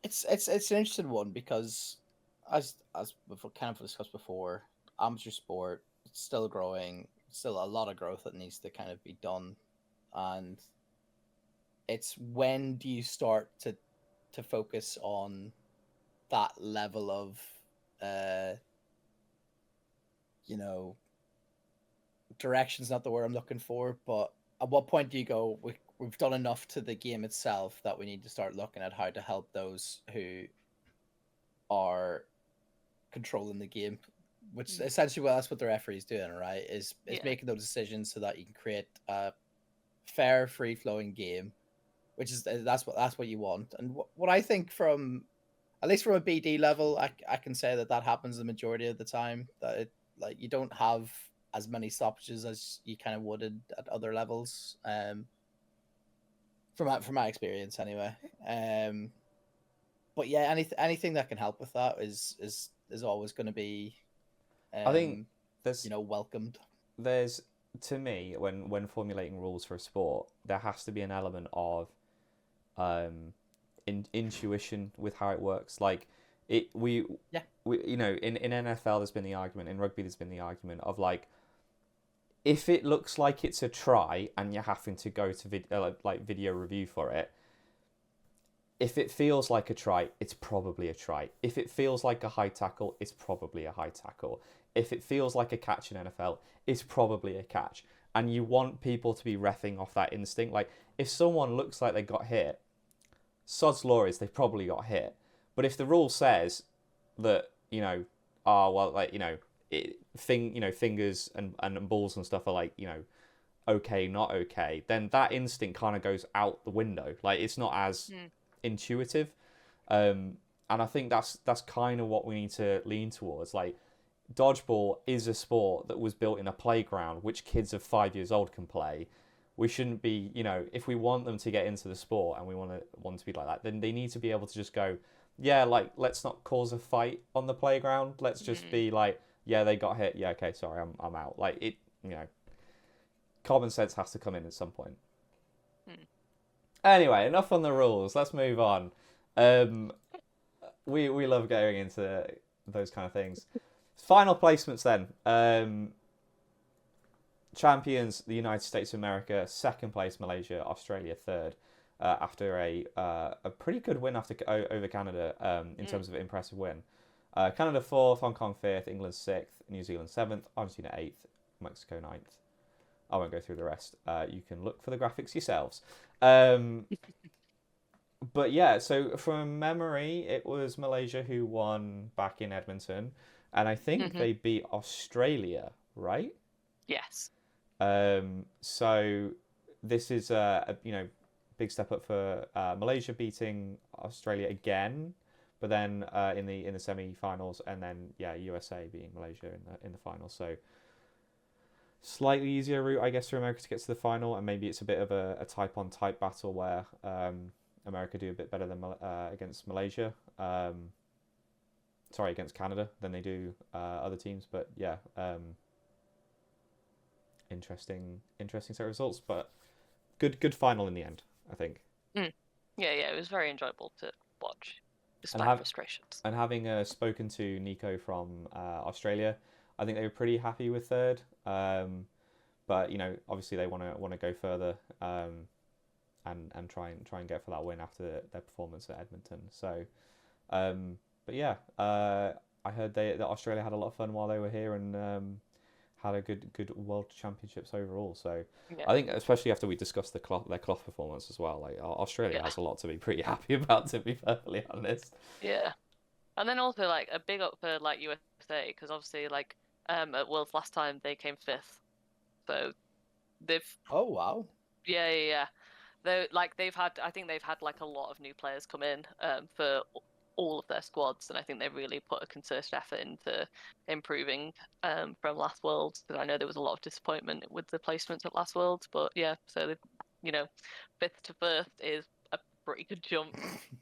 It's an interesting one because as we've kind of discussed before, amateur sport, it's still growing, still a lot of growth that needs to kind of be done, and it's when do you start to focus on that level of direction's not the word I'm looking for, but at what point do you go, we've done enough to the game itself that we need to start looking at how to help those who are controlling the game, which essentially, well, that's what the referee's doing, right? Is making those decisions so that you can create a fair, free-flowing game, which is that's what you want. And what I think from, at least from a BD level, I can say that happens the majority of the time. That you don't have as many stoppages as you kind of would at other levels. From my experience anyway. But yeah, anything that can help with that is always going to be, I think there's welcomed. There's, to me, when formulating rules for a sport, there has to be an element of intuition with how it works. Like in NFL there's been the argument, in rugby there's been the argument of like, if it looks like it's a try and you're having to go to video review for it, if it feels like a try, it's probably a try. If it feels like a high tackle, it's probably a high tackle. If it feels like a catch in NFL, it's probably a catch. And you want people to be reffing off that instinct. Like, if someone looks like they got hit, sod's law is they probably got hit. But if the rule says that, fingers and balls and stuff are like, okay, not okay, then that instinct kind of goes out the window. Like, it's not as intuitive. And I think that's kind of what we need to lean towards. Like, dodgeball is a sport that was built in a playground which kids of 5 years old can play. We shouldn't be, if we want them to get into the sport and we want to be like that, then they need to be able to just go, yeah, like, let's not cause a fight on the playground. Let's just be like, yeah, they got hit. Yeah, okay, sorry, I'm out. Like, it, common sense has to come in at some point. Anyway, enough on the rules. Let's move on. We love going into those kind of things. Final placements then. Champions, the United States of America. Second place, Malaysia. Australia, third. After a pretty good win over Canada in terms of an impressive win. Canada 4th, Hong Kong 5th, England 6th, New Zealand 7th, Argentina 8th, Mexico 9th. I won't go through the rest. You can look for the graphics yourselves. But yeah, so from memory, it was Malaysia who won back in Edmonton. And I think they beat Australia, right? Yes. So this is a big step up for Malaysia beating Australia again, but then in the semi-finals, and then USA beating Malaysia in the finals. So slightly easier route, I guess, for America to get to the final, and maybe it's a bit of a type on type battle where America do a bit better than against Malaysia. Against Canada than they do other teams, but yeah. Interesting set of results, but good final in the end, I think. Yeah, it was very enjoyable to watch, despite frustrations. And having spoken to Nico from Australia, I think they were pretty happy with third. But obviously they want to go further and try and get for that win after their performance at Edmonton. So, but yeah, I heard that Australia had a lot of fun while they were here and had a good World Championships overall. So I think especially after we discussed their cloth performance as well, like Australia has a lot to be pretty happy about, to be perfectly honest. Yeah. And then also like a big up for like USA, because obviously like at Worlds last time they came 5th, so they've Oh wow. yeah. I think they've had like a lot of new players come in for all of their squads, and I think they really put a concerted effort into improving from last Worlds. Because I know there was a lot of disappointment with the placements at last Worlds, but yeah, so you know, 5th to 1st is a pretty good jump.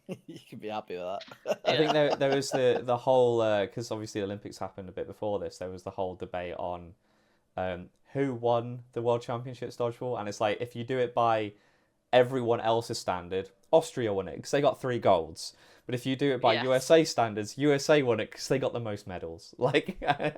You can be happy with that. I think Yeah. there was the whole because obviously the Olympics happened a bit before this. There was the whole debate on who won the World Championships dodgeball, and it's like if you do it by everyone else's standard, Austria won it because they got 3 golds. But if you do it by Yes. USA standards, USA won it because they got the most medals. Like, and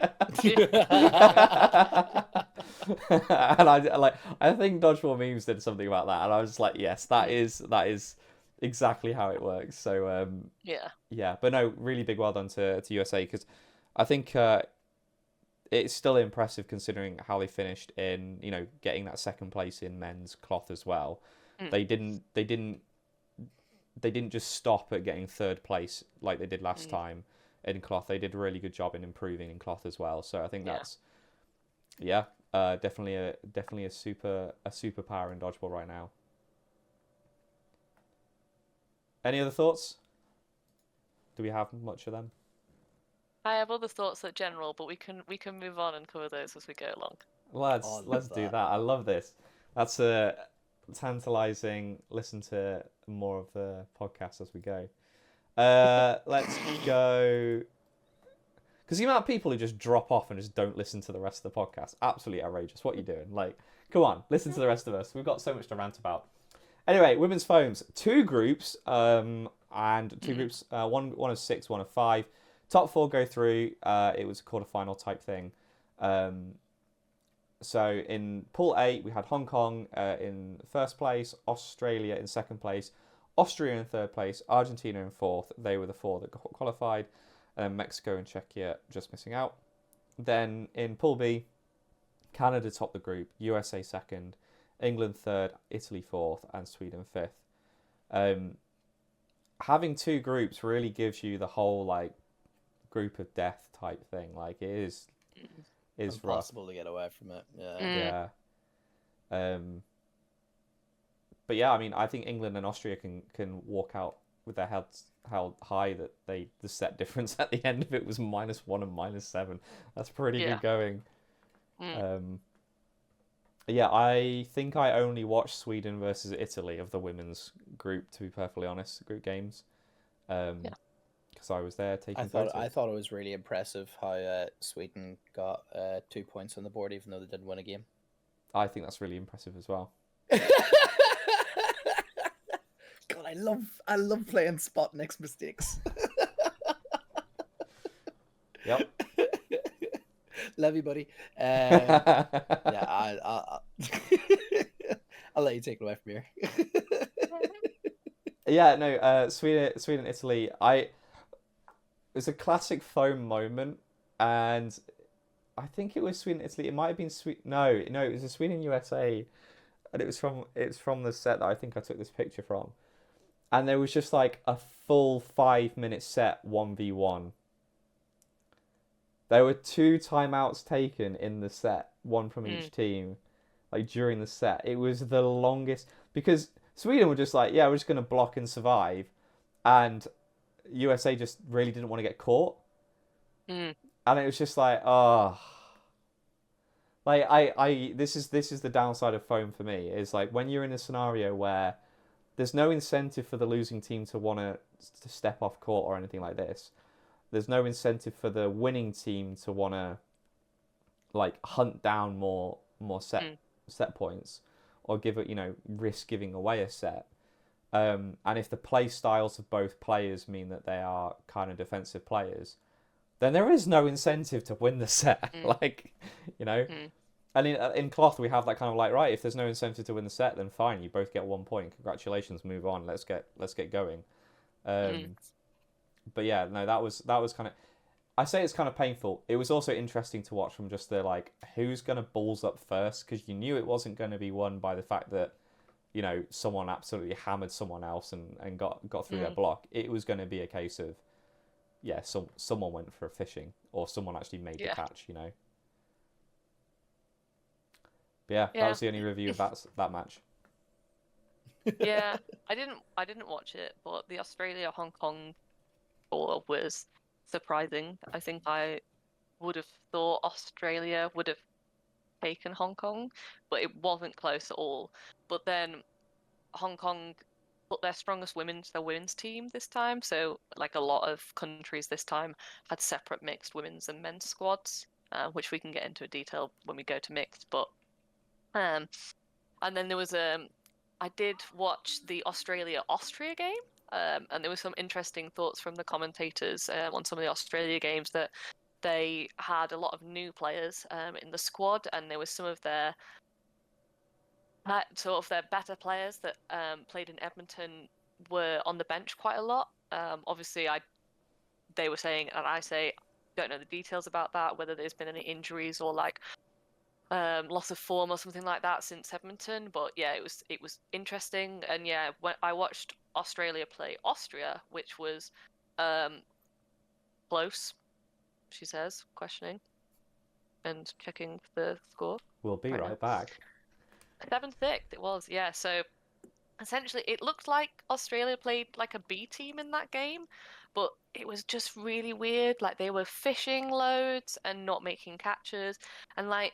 I think dodgeball memes did something about that, and I was just like, yes, that is exactly how it works. So yeah, but no, really big well done to USA, because I think it's still impressive considering how they finished in, getting that second place in men's cloth as well. They didn't just stop at getting third place like they did last time in cloth. They did a really good job in improving in cloth as well. So I think that's definitely a superpower in dodgeball right now. Any other thoughts? Do we have much of them? I have other thoughts at general, but we can move on and cover those as we go along. Let's do that. I love this. That's a tantalizing. Listen to more of the podcast as we go. Let's go. Because the amount of people who just drop off and just don't listen to the rest of the podcast, absolutely outrageous. What are you doing? Like, come on, listen to the rest of us. We've got so much to rant about. Anyway, women's foams, 2 groups, and 2 groups, one of 6, one of 5. Top 4 go through. It was a quarterfinal type thing. So in Pool A, we had Hong Kong in first place, Australia in second place, Austria in third place, Argentina in fourth. They were the 4 that qualified. And then Mexico and Czechia just missing out. Then in Pool B, Canada topped the group, USA second, England third, Italy fourth, and Sweden fifth. Having 2 groups really gives you the whole like group of death type thing. Like it is impossible to get away from it. Yeah. But yeah, I mean, I think England and Austria can walk out with their heads held high that the set difference at the end of it was -1 and -7. That's pretty good going. Yeah, I think I only watched Sweden versus Italy of the women's group, to be perfectly honest, group games. Because I was there taking photos. I thought it was really impressive how Sweden got 2 points on the board even though they didn't win a game. I think that's really impressive as well. God, I love playing spot next mistakes. Yep. Love you, buddy. Yeah, I'll let you take it away from here. Yeah, no, Sweden, Italy. It was a classic foam moment, and I think it was Sweden, Italy. It might have been No, it was a Sweden, USA, and it's from the set that I think I took this picture from, and there was just like a full 5-minute set 1v1. There were 2 timeouts taken in the set, 1 from each team, like during the set. It was the longest because Sweden were just like, yeah, we're just going to block and survive. And USA just really didn't want to get caught. And it was just like, oh. Like, this is the downside of foam for me, is like when you're in a scenario where there's no incentive for the losing team to want to step off court or anything like this. There's no incentive for the winning team to want to like hunt down more set points or give it, risk giving away a set. And if the play styles of both players mean that they are kind of defensive players, then there is no incentive to win the set. And in cloth we have that kind of like, right, if there's no incentive to win the set, then fine, you both get 1 point. Congratulations, move on. Let's get going. But yeah, no, that was kind of. I say it's kind of painful. It was also interesting to watch from just the like who's gonna balls up first, because you knew it wasn't going to be won by the fact that someone absolutely hammered someone else and got through their block. It was going to be a case of yeah, someone went for a fishing or someone actually made the Yeah. catch, you know. But yeah, that Yeah. was the only review of that match. Yeah. I didn't watch it, but the Australia Hong Kong score was surprising. I think I would have thought Australia would have taken Hong Kong, but it wasn't close at all. But then Hong Kong put their strongest their women's team this time. So like a lot of countries this time had separate mixed women's and men's squads, which we can get into detail when we go to mixed. But and then there was I did watch the Australia-Austria game. And there were some interesting thoughts from the commentators on some of the Australia games that they had a lot of new players in the squad, and there was some of their sort of their better players that played in Edmonton were on the bench quite a lot. Obviously, they were saying, and I say, don't know the details about that, whether there's been any injuries or like loss of form or something like that since Edmonton. But yeah, it was interesting, and yeah, when I watched Australia play Austria, which was close, she says, questioning and checking the score We'll be right now. right back. 7-6 it was, yeah. So essentially, it looked like Australia played like a B team in that game, but it was just really weird. Like they were fishing loads and not making catches, and like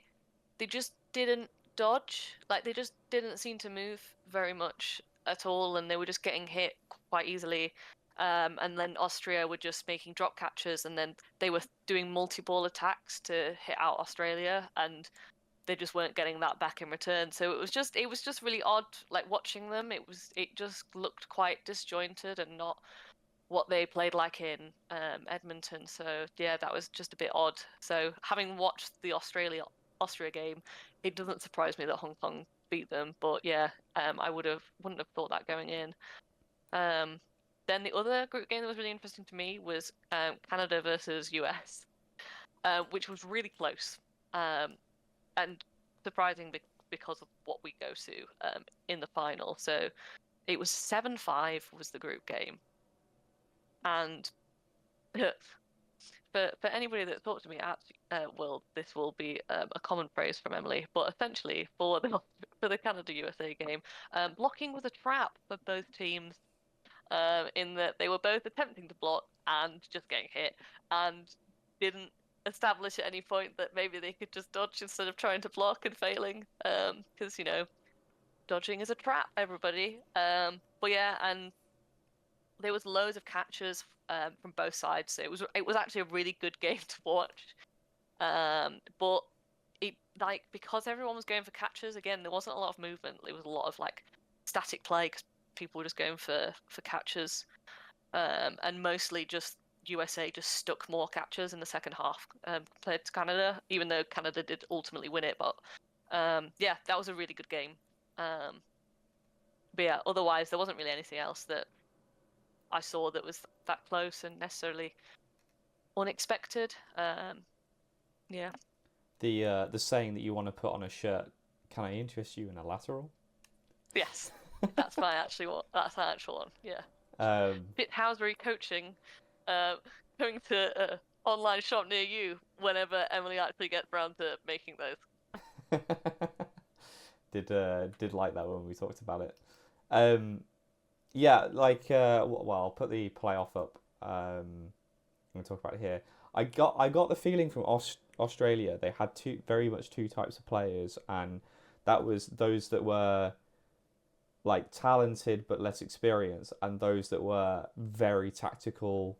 they just didn't dodge. Like they just didn't seem to move very much at all, and they were just getting hit quite easily. And then Austria were just making drop catches, and then they were doing multi-ball attacks to hit out Australia, and they just weren't getting that back in return. So it was just really odd, like watching them. It just looked quite disjointed and not what they played like in Edmonton. So yeah, that was just a bit odd. So having watched the Austria game, it doesn't surprise me that Hong Kong beat them. But yeah, I wouldn't have thought that going in. Then the other group game that was really interesting to me was Canada versus US, which was really close. And surprising because of what we go to in the final. So it was 7-5 was the group game, and for anybody that talked to me at well, this will be a common phrase from Emily, but essentially for the Canada USA game, blocking was a trap for both teams. In that they were both attempting to block and just getting hit, and didn't establish at any point that maybe they could just dodge instead of trying to block and failing. Because dodging is a trap, everybody. But yeah, and there was loads of catches from both sides, so it was actually a really good game to watch. But it like because everyone was going for catches again, there wasn't a lot of movement. There was a lot of like static play because people were just going for catches, and mostly just USA just stuck more catches in the second half compared to Canada, even though Canada did ultimately win it. But yeah, that was a really good game. But yeah, otherwise there wasn't really anything else that I saw that was that close and necessarily unexpected. Yeah. The saying that you want to put on a shirt, can I interest you in a lateral? Yes, that's my actual one. Yeah. Bit Housebury coaching, going to an online shop near you whenever Emily actually gets around to making those. Did like that when we talked about it. Yeah, like well, I'll put the playoff up. I'm gonna talk about it here. I got the feeling from Australia they had very much two types of players, and that was those that were like talented but less experienced, and those that were very tactical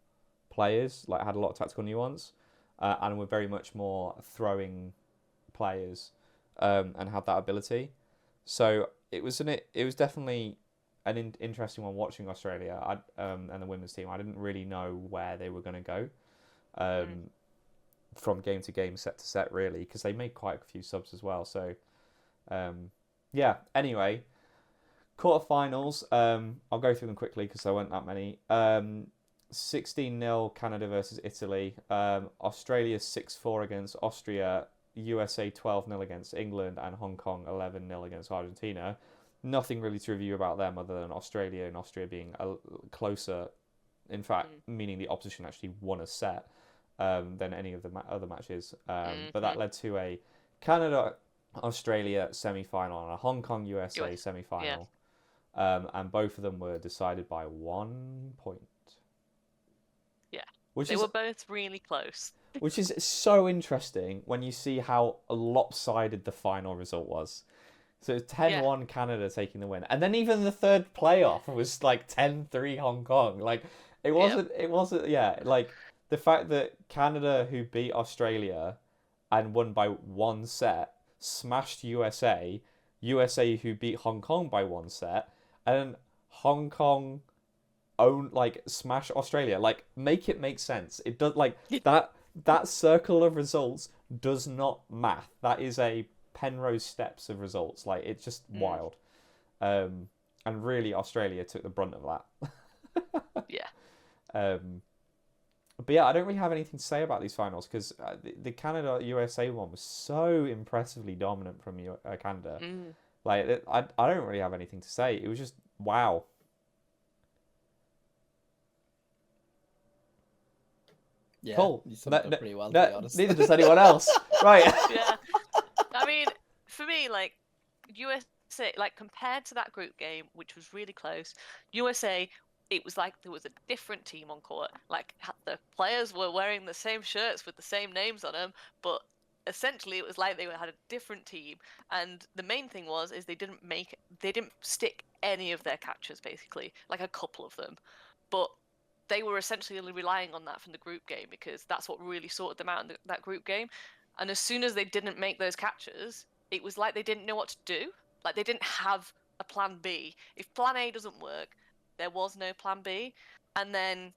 players, like had a lot of tactical nuance, and were very much more throwing players, and had that ability. So it was definitely an interesting one watching Australia and the women's team. I didn't really know where they were going to go from game to game, set to set, really, because they made quite a few subs as well. So yeah. Anyway, quarterfinals. I'll go through them quickly because there weren't that many. 16-0 Canada versus Italy. Australia 6-4 against Austria. USA 12-0 against England, and Hong Kong 11-0 against Argentina. Nothing really to review about them other than Australia and Austria being closer in fact, meaning the opposition actually won a set than any of the other matches. But that led to a Canada-Australia semi-final and a Hong Kong-USA semi-final. And both of them were decided by 1 point. Yeah. They were both really close. Which is so interesting when you see how lopsided the final result was. So it's 10-1 Canada taking the win. And then even the third playoff was like 10-3 Hong Kong. Like, it wasn't, like, the fact that Canada, who beat Australia and won by 1 set, smashed USA, who beat Hong Kong by 1 set, and Hong Kong smash Australia. Like, make it make sense. It does, like, that circle of results does not math. That is a Penrose steps of results. Like, it's just wild. And really, Australia took the brunt of that. Yeah. But yeah, I don't really have anything to say about these finals because the Canada-USA one was so impressively dominant from Canada. Like, I don't really have anything to say. It was just wow. Yeah, cool. You summed it up pretty well, to be honest. Neither does anyone else. Right. Yeah. I mean, for me, like, USA, like, compared to that group game, which was really close, USA, it was like there was a different team on court. Like, the players were wearing the same shirts with the same names on them, but essentially it was like they had a different team. And the main thing is they didn't stick any of their catches, basically, like a couple of them. But they were essentially relying on that from the group game because that's what really sorted them out in that group game. And as soon as they didn't make those catches, it was like they didn't know what to do. Like, they didn't have a plan B. If plan A doesn't work, there was no plan B. And then,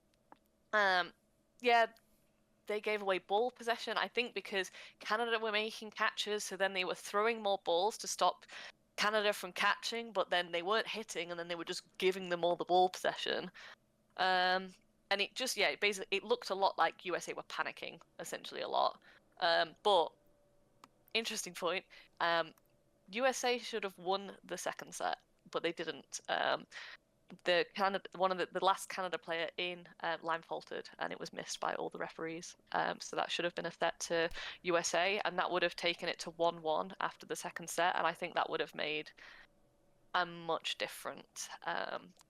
they gave away ball possession, I think, because Canada were making catches, so then they were throwing more balls to stop Canada from catching, but then they weren't hitting, and then they were just giving them all the ball possession. And it just, basically, it looked a lot like USA were panicking, essentially, a lot. But, interesting point, USA should have won the second set, but they didn't. The last Canada player in line faulted, and it was missed by all the referees. So that should have been a set to USA, and that would have taken it to 1-1 after the second set, and I think that would have made a much different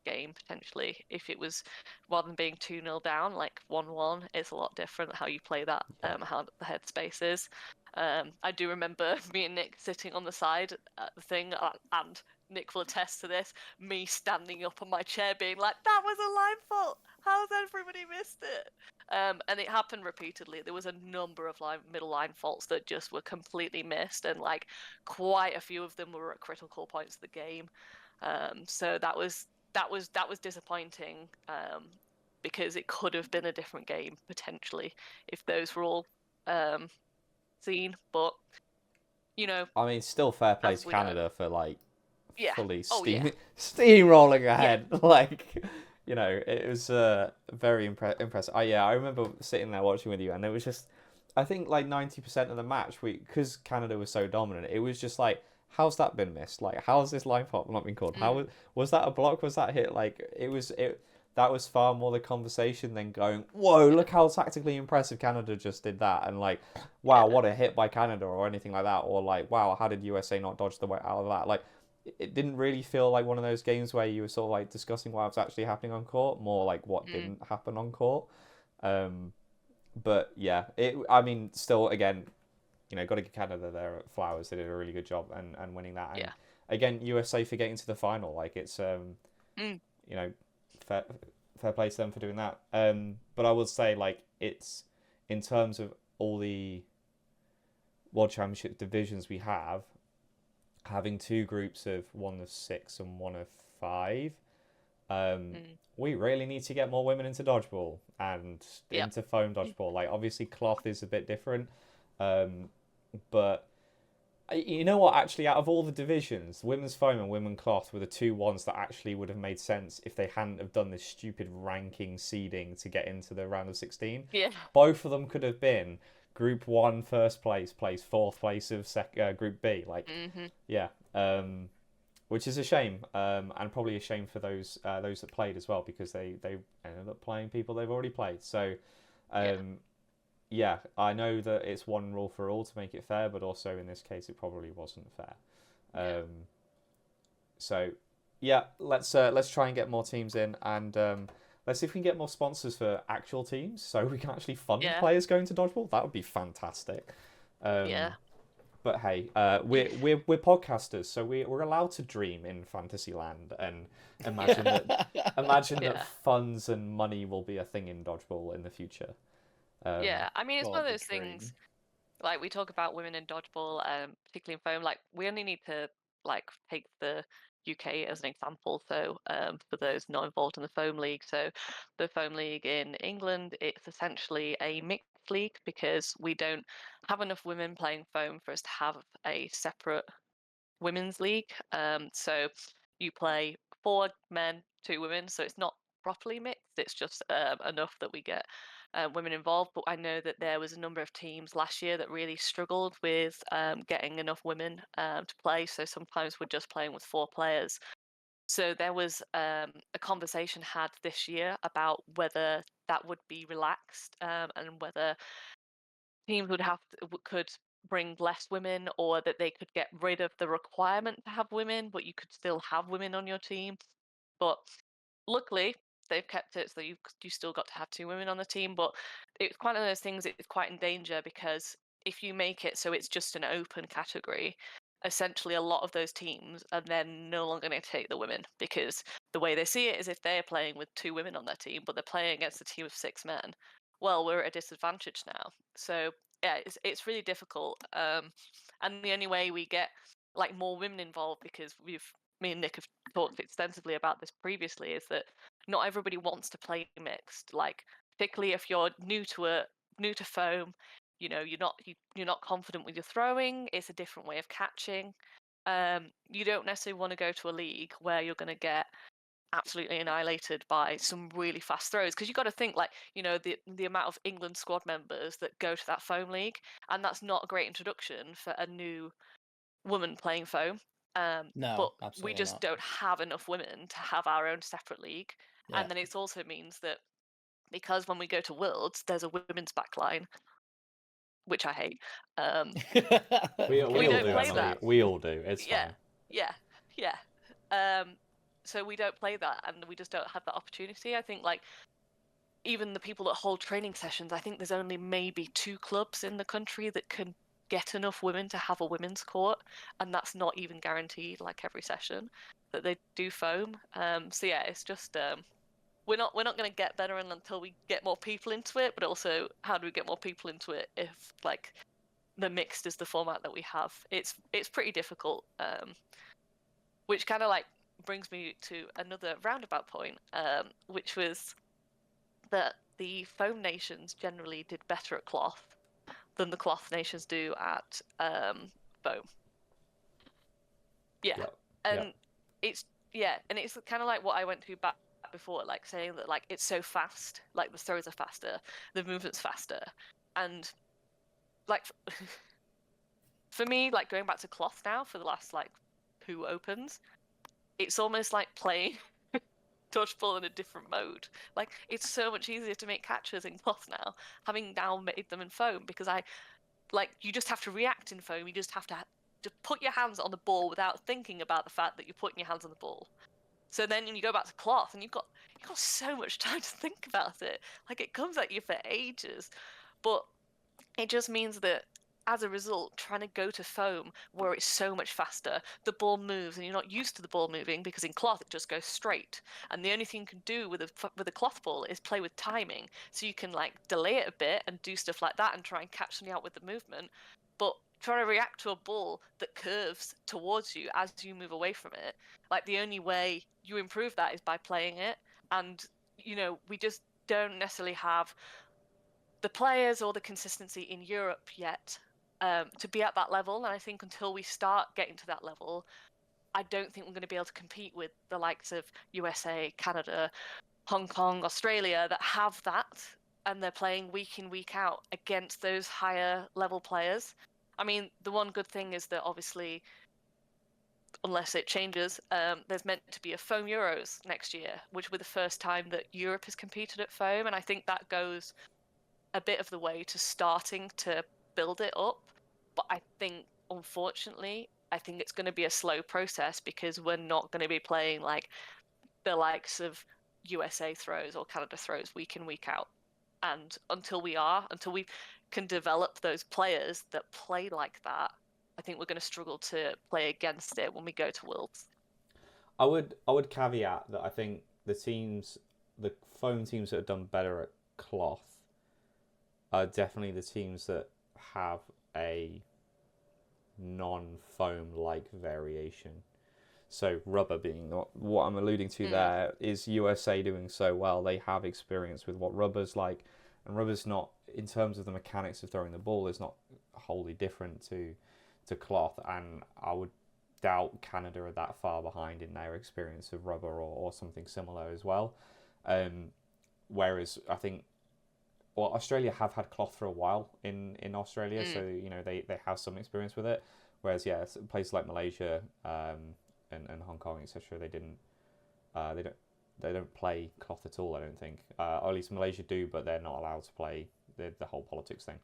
game potentially if it was, rather than being 2-0 down, like 1-1. It's a lot different how you play that, how the headspace is. I do remember me and Nick sitting on the side at the thing, and Nick will attest to this, me standing up on my chair being like, that was a line fault, how's everybody missed it? And it happened repeatedly. There was a number of middle line faults that just were completely missed, and like quite a few of them were at critical points of the game. So that was disappointing, because it could have been a different game potentially if those were all seen. But I mean, still fair play to Canada for like fully steamrolling ahead. Like, it was very impressive. I remember sitting there watching with you, and it was just, I think like 90% of the match, because Canada was so dominant, it was just like, how's that been missed? Like, how's this line fault not been called? How was that a block? Was that hit? Like, that was far more the conversation than going, whoa, look how tactically impressive Canada just did that, and like, wow, what a hit by Canada, or anything like that, or like, wow, how did USA not dodge the way out of that? Like, it didn't really feel like one of those games where you were sort of like discussing what was actually happening on court, more like what didn't happen on court. But yeah, I mean, still, again, got to give Canada their flowers. They did a really good job and winning that. And again, USA for getting to the final. Like, it's fair play to them for doing that. But I would say, like, it's, in terms of all the World Championship divisions we have, having two groups of 1 of 6 and 1 of 5, we really need to get more women into dodgeball and into foam dodgeball. Like, obviously cloth is a bit different, but you know what, actually, out of all the divisions, women's foam and women's cloth were the two ones that actually would have made sense if they hadn't have done this stupid ranking seeding to get into the round of 16. Both of them could have been Group 1 first place plays 4th place of Group B. Like, which is a shame, and probably a shame for those that played as well, because they ended up playing people they've already played. So, yeah, I know that it's one rule for all to make it fair, but also in this case, it probably wasn't fair. So, yeah, let's try and get more teams in, and let's see if we can get more sponsors for actual teams, so we can actually fund players going to dodgeball. That would be fantastic. But hey, we're podcasters, so we're allowed to dream in Fantasyland and imagine that funds and money will be a thing in dodgeball in the future. I mean, it's one of those things. Like, we talk about women in dodgeball, particularly in foam. Like, we only need to take the UK as an example. So, for those not involved in the foam league, so the foam league in England, it's essentially a mixed league because we don't have enough women playing foam for us to have a separate women's league. So you play 4 men, 2 women, so it's not properly mixed. It's just enough that we get women involved. But I know that there was a number of teams last year that really struggled with getting enough women to play. So sometimes we're just playing with 4 players. So there was a conversation had this year about whether that would be relaxed and whether teams could bring less women, or that they could get rid of the requirement to have women, but you could still have women on your team. But luckily, they've kept it so you still got to have 2 women on the team. But it's quite one of those things. It's quite in danger because if you make it so it's just an open category, essentially a lot of those teams are then no longer going to take the women, because the way they see it is if they're playing with 2 women on their team, but they're playing against a team of 6 men, well, we're at a disadvantage now. So yeah, it's really difficult. And the only way we get more women involved, because me and Nick have talked extensively about this previously, is that not everybody wants to play mixed. Like, particularly if you're new to foam, you're not confident with your throwing. It's a different way of catching. You don't necessarily want to go to a league where you're going to get absolutely annihilated by some really fast throws, because you've got to think the amount of England squad members that go to that foam league, and that's not a great introduction for a new woman playing foam. No, but we absolutely just not. don't have enough women to have our own separate league. And then it also means that because when we go to Worlds, there's a women's backline, which I hate. We we all don't do, play Emily. that. We all do. It's Yeah, fine. yeah. So we don't play that, and we just don't have that opportunity. I think even the people that hold training sessions, I think there's only maybe 2 clubs in the country that can get enough women to have a women's court, and that's not even guaranteed every session that they do foam. So yeah, it's just we're not going to get better until we get more people into it. But also, how do we get more people into it if the mixed is the format that we have? It's pretty difficult. Which kind of brings me to another roundabout point, which was that the foam nations generally did better at cloth than the cloth nations do at foam. Yeah, and it's kind of what I went to back before, saying that it's so fast, the throws are faster, the movement's faster, and for me, going back to cloth now for the last 2 opens, it's almost like playing dodgeball in a different mode. It's so much easier to make catches in cloth now, having now made them in foam, because you just have to react in foam. You just have to put your hands on the ball without thinking about the fact that you're putting your hands on the ball. So then you go back to cloth and you've got so much time to think about it. It comes at you for ages. But it just means that as a result, trying to go to foam where it's so much faster, the ball moves and you're not used to the ball moving, because in cloth it just goes straight. And the only thing you can do with a cloth ball is play with timing. So you can delay it a bit and do stuff like that and try and catch something out with the movement. But trying to react to a ball that curves towards you as you move away from it, the only way you improve that is by playing it. And we just don't necessarily have the players or the consistency in Europe yet to be at that level. And I think until we start getting to that level, I don't think we're going to be able to compete with the likes of USA, Canada, Hong Kong, Australia, that have that, and they're playing week in, week out against those higher level players. I mean, the one good thing is that obviously unless it changes, there's meant to be a Foam Euros next year, which will be the first time that Europe has competed at Foam, and I think that goes a bit of the way to starting to build it up. But I think, unfortunately, I think it's going to be a slow process because we're not going to be playing like the likes of USA throws or Canada throws week in, week out. And until we can develop those players that play like that, I think we're going to struggle to play against it when we go to Worlds. I would caveat that I think the Foam teams that have done better at cloth are definitely the teams that have a non-foam like variation. So rubber being what I'm alluding to there is USA doing so well. They have experience with what rubber's like, and rubber's not, in terms of the mechanics of throwing the ball, is not wholly different to cloth. And I would doubt Canada are that far behind in their experience of rubber or something similar as well. Whereas I think, well, Australia have had cloth for a while in Australia, so they have some experience with it. Whereas places like Malaysia and Hong Kong, etc., they don't play cloth at all. I don't think, or at least Malaysia do, but they're not allowed to play the whole politics thing.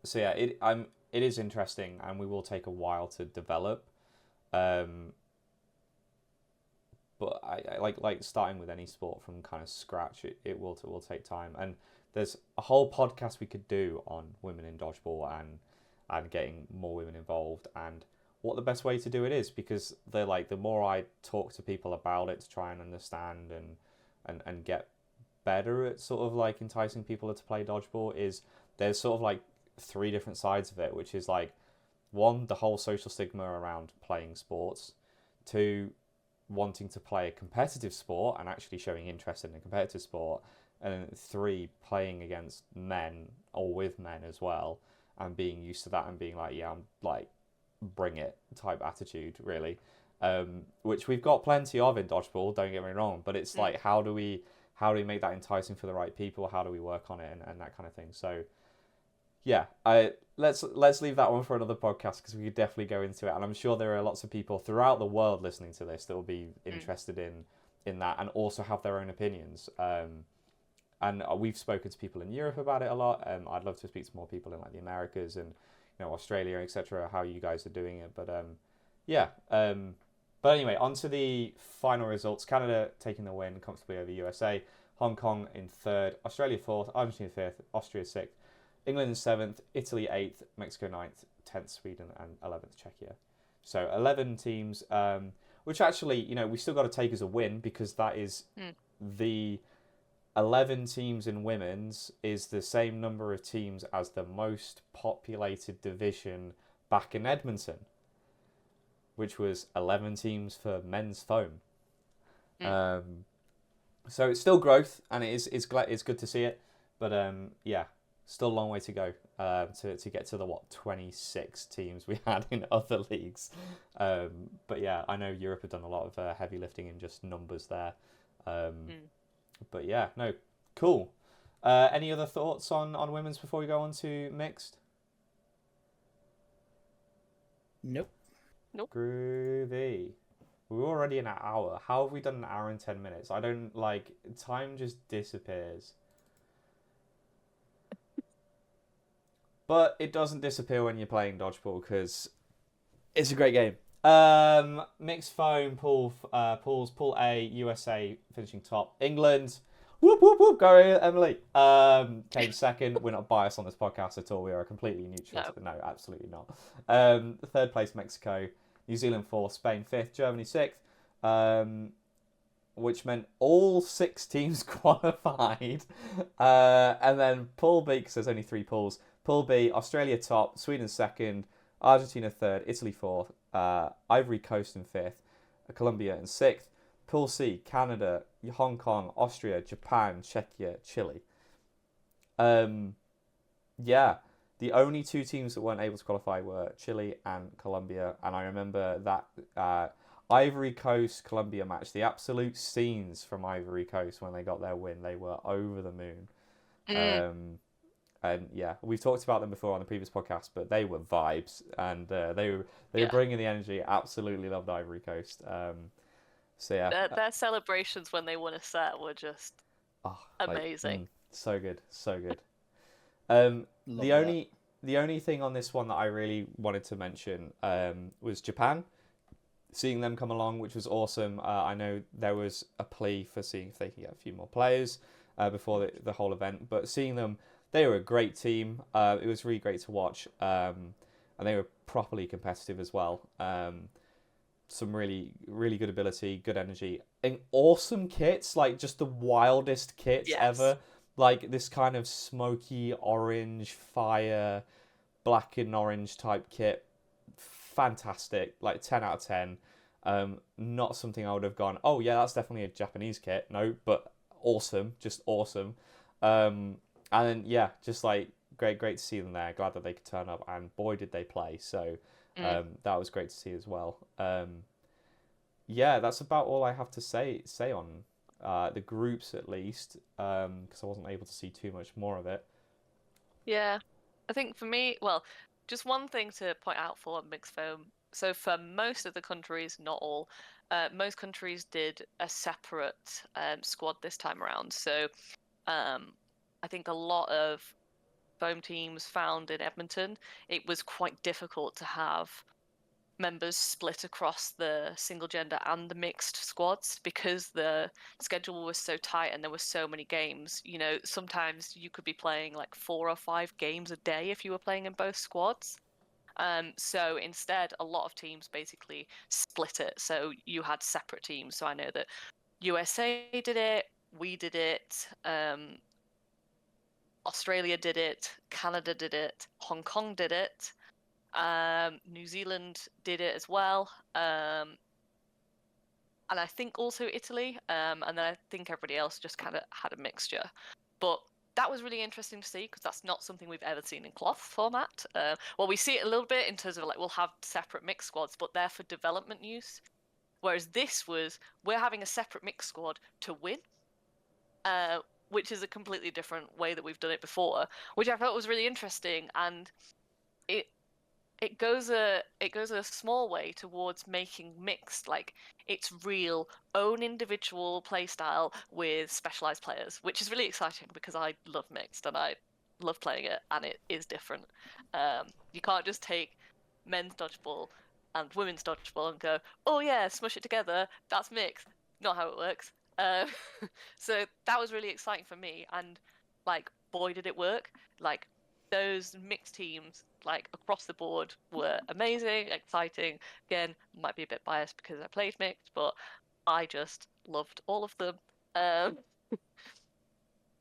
So yeah, it is interesting, and we will take a while to develop. But I like starting with any sport from kind of scratch. It will take time, and there's a whole podcast we could do on women in dodgeball and getting more women involved and what the best way to do it is, because they're like, the more I talk to people about it to try and understand and get better at sort of like enticing people to play dodgeball, is there's sort of like 3 different sides of it, which is like, 1, the whole social stigma around playing sports, 2, wanting to play a competitive sport and actually showing interest in a competitive sport, and 3, playing against men or with men as well and being used to that and being like, yeah, I'm like, bring it type attitude, really, which we've got plenty of in dodgeball, don't get me wrong, but it's like, how do we make that enticing for the right people? How do we work on it and that kind of thing? So yeah, let's leave that one for another podcast, because we could definitely go into it, and I'm sure there are lots of people throughout the world listening to this that will be interested in that and also have their own opinions. And we've spoken to people in Europe about it a lot. I'd love to speak to more people in like the Americas and Australia, etc. How you guys are doing it, but yeah. But anyway, on to the final results. Canada taking the win comfortably over USA. Hong Kong in 3rd, Australia 4th, Argentina 5th, Austria 6th. England in 7th, Italy 8th, Mexico 9th, 10th Sweden, and 11th Czechia. So 11 teams, which actually, we still got to take as a win, because that is the 11 teams in women's is the same number of teams as the most populated division back in Edmonton, which was 11 teams for men's foam. So it's still growth, and it's good to see it, but yeah. Still a long way to go to get to the 26 teams we had in other leagues. But yeah, I know Europe have done a lot of heavy lifting in just numbers there. But yeah, no, cool. Any other thoughts on women's before we go on to mixed? Nope. Groovy. We're already in an hour. How have we done an hour and 10 minutes? I don't time just disappears. But it doesn't disappear when you're playing dodgeball, because it's a great game. Mixed foam pools. Pool A, USA finishing top. England, whoop whoop whoop, go Emily. Came 2nd. We're not biased on this podcast at all. We are completely neutral. No, absolutely not. 3rd place Mexico. New Zealand 4th. Spain 5th. Germany 6th. Which meant all 6 teams qualified. And then Pool B, because there's only 3 pools. Pool B, Australia top, Sweden 2nd, Argentina 3rd, Italy 4th, Ivory Coast in 5th, Colombia in 6th. Pool C, Canada, Hong Kong, Austria, Japan, Czechia, Chile. Yeah, the only 2 teams that weren't able to qualify were Chile and Colombia, and I remember that Ivory Coast Colombia match, the absolute scenes from Ivory Coast when they got their win. They were over the moon. And yeah, we've talked about them before on the previous podcast, but they were vibes, and they were Yeah. bringing the energy. Absolutely loved Ivory Coast. So yeah, Their celebrations when they won a set were just amazing. so good, so good. Love The that. only thing on this one that I really wanted to mention was Japan. Seeing them come along, which was awesome. I know there was a plea for seeing if they could get a few more players before the whole event, but seeing them, they were a great team. It was really great to watch, and they were properly competitive as well. Some really, really good ability, good energy, and awesome kits, like just the wildest kits Yes. ever. Like this kind of smoky orange, fire, black and orange type kit. Fantastic, like 10 out of 10. Not something I would have gone, oh yeah, that's definitely a Japanese kit. No, but awesome, just awesome. And then, yeah, just like great to see them there. Glad that they could turn up, and boy did they play. So that was great to see as well. Yeah, that's about all I have to say on the groups, at least, because I wasn't able to see too much more of it. Yeah. I think for me, well, just one thing to point out for mixed foam. So for most of the countries, not all, most countries did a separate squad this time around. So I think a lot of foam teams found in Edmonton, it was quite difficult to have members split across the single gender and the mixed squads because the schedule was so tight and there were so many games. You know, sometimes you could be playing like 4 or 5 games a day if you were playing in both squads. So instead, a lot of teams basically split it. So you had separate teams. So I know that USA did it, we did it, Australia did it, Canada did it, Hong Kong did it. New Zealand did it as well, and I think also Italy, and then I think everybody else just kind of had a mixture. But that was really interesting to see because that's not something we've ever seen in cloth format. Well, we see it a little bit in terms of like we'll have separate mixed squads, but they're for development use. Whereas this was we're having a separate mixed squad to win, which is a completely different way that we've done it before, which I felt was really interesting, and it it goes a small way towards making mixed like its real own individual playstyle with specialized players, which is really exciting because I love mixed and I love playing it, and it is different. You can't just take men's dodgeball and women's dodgeball and go, oh yeah, smush it together, that's mixed. Not how it works. So that was really exciting for me, and like boy did it work. Like those mixed teams, like across the board, were amazing, exciting. Again, might be a bit biased because I played mixed, but I just loved all of them.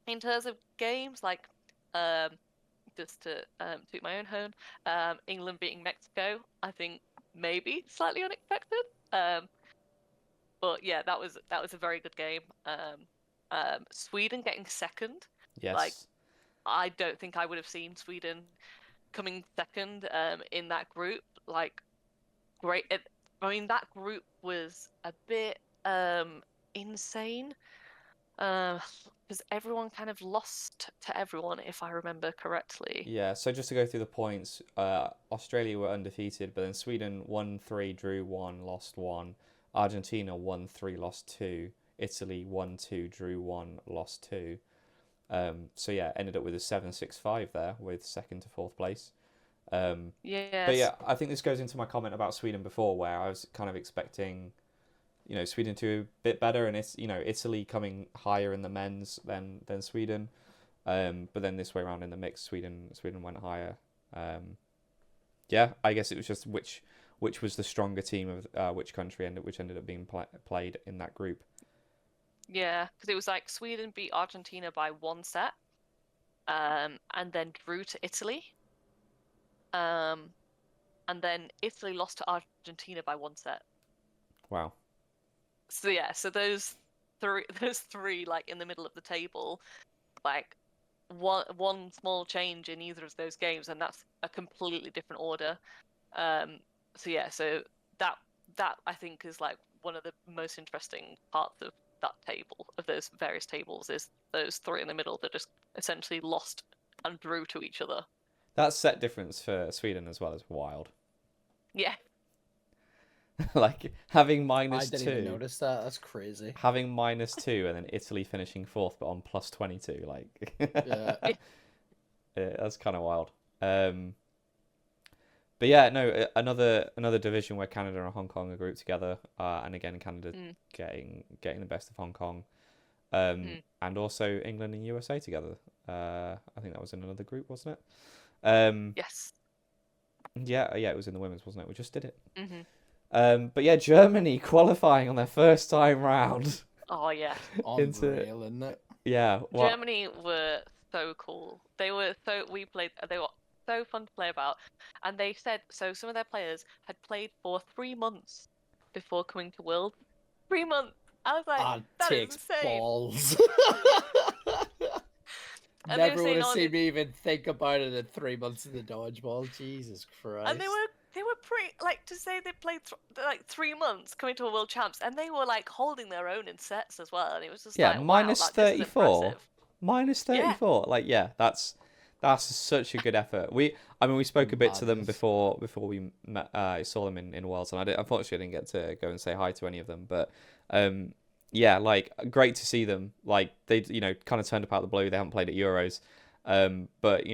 In terms of games, like um, just to toot my own horn, England beating Mexico, I think maybe slightly unexpected. But yeah, that was a very good game. Sweden getting second, like Yes. I don't think I would have seen Sweden coming second in that group. Like, great. I mean, that group was a bit insane because everyone kind of lost to everyone, if I remember correctly. Yeah, so just to go through the points, Australia were undefeated, but then Sweden won 3, drew 1, lost 1. Argentina won 3, lost 2. Italy won 2, drew 1, lost 2. So yeah, ended up with a 7-6-5 there with second to fourth place. But Yes. yeah, I think this goes into my comment about Sweden before, where I was kind of expecting, Sweden to be a bit better, and it's Italy coming higher in the men's than Sweden. But then this way around in the mix, Sweden went higher. Yeah, I guess it was just which was the stronger team of which country which ended up being played in that group. Yeah, because it was like Sweden beat Argentina by 1 set, and then drew to Italy. And then Italy lost to Argentina by 1 set. Wow. So yeah, so those three like in the middle of the table, like one small change in either of those games, and that's a completely different order. So yeah, so that I think is like one of the most interesting parts of that table, of those various tables, is those three in the middle that just essentially lost and drew to each other. That set difference for Sweden as well is wild. Yeah. Like having I -2. didn't even notice that. That's crazy. Having -2 and then Italy finishing 4th but on +22. Like, Yeah. yeah, that's kind of wild. But yeah, no, another division where Canada and Hong Kong are grouped together, and again Canada getting the best of Hong Kong, and also England and USA together. I think that was in another group, wasn't it? Yes. Yeah, it was in the women's, wasn't it? We just did it. Mm-hmm. But yeah, Germany qualifying on their first time round. Oh yeah. Unreal, isn't it? Yeah. What? Germany were so cool. They were so fun to play about, and they said so. Some of their players had played for 3 months before coming to World. 3 months. I was like, that is Takes insane. balls. And they were Never would saying, have "Oh, seen me even think about it in 3 months in the dodgeball. Jesus Christ. And they were pretty, like, to say they played like 3 months coming to a world champs, and they were like holding their own in sets as well, and it was just Yeah, like, wow, like, this is -34. impressive. -34. Like, yeah, that's such a good effort. We spoke a bit to them Madness. before we met, saw them in Worlds, and unfortunately I didn't get to go and say hi to any of them, but yeah, like, great to see them. Like, they, kind of turned up out of the blue. They haven't played at Euros, but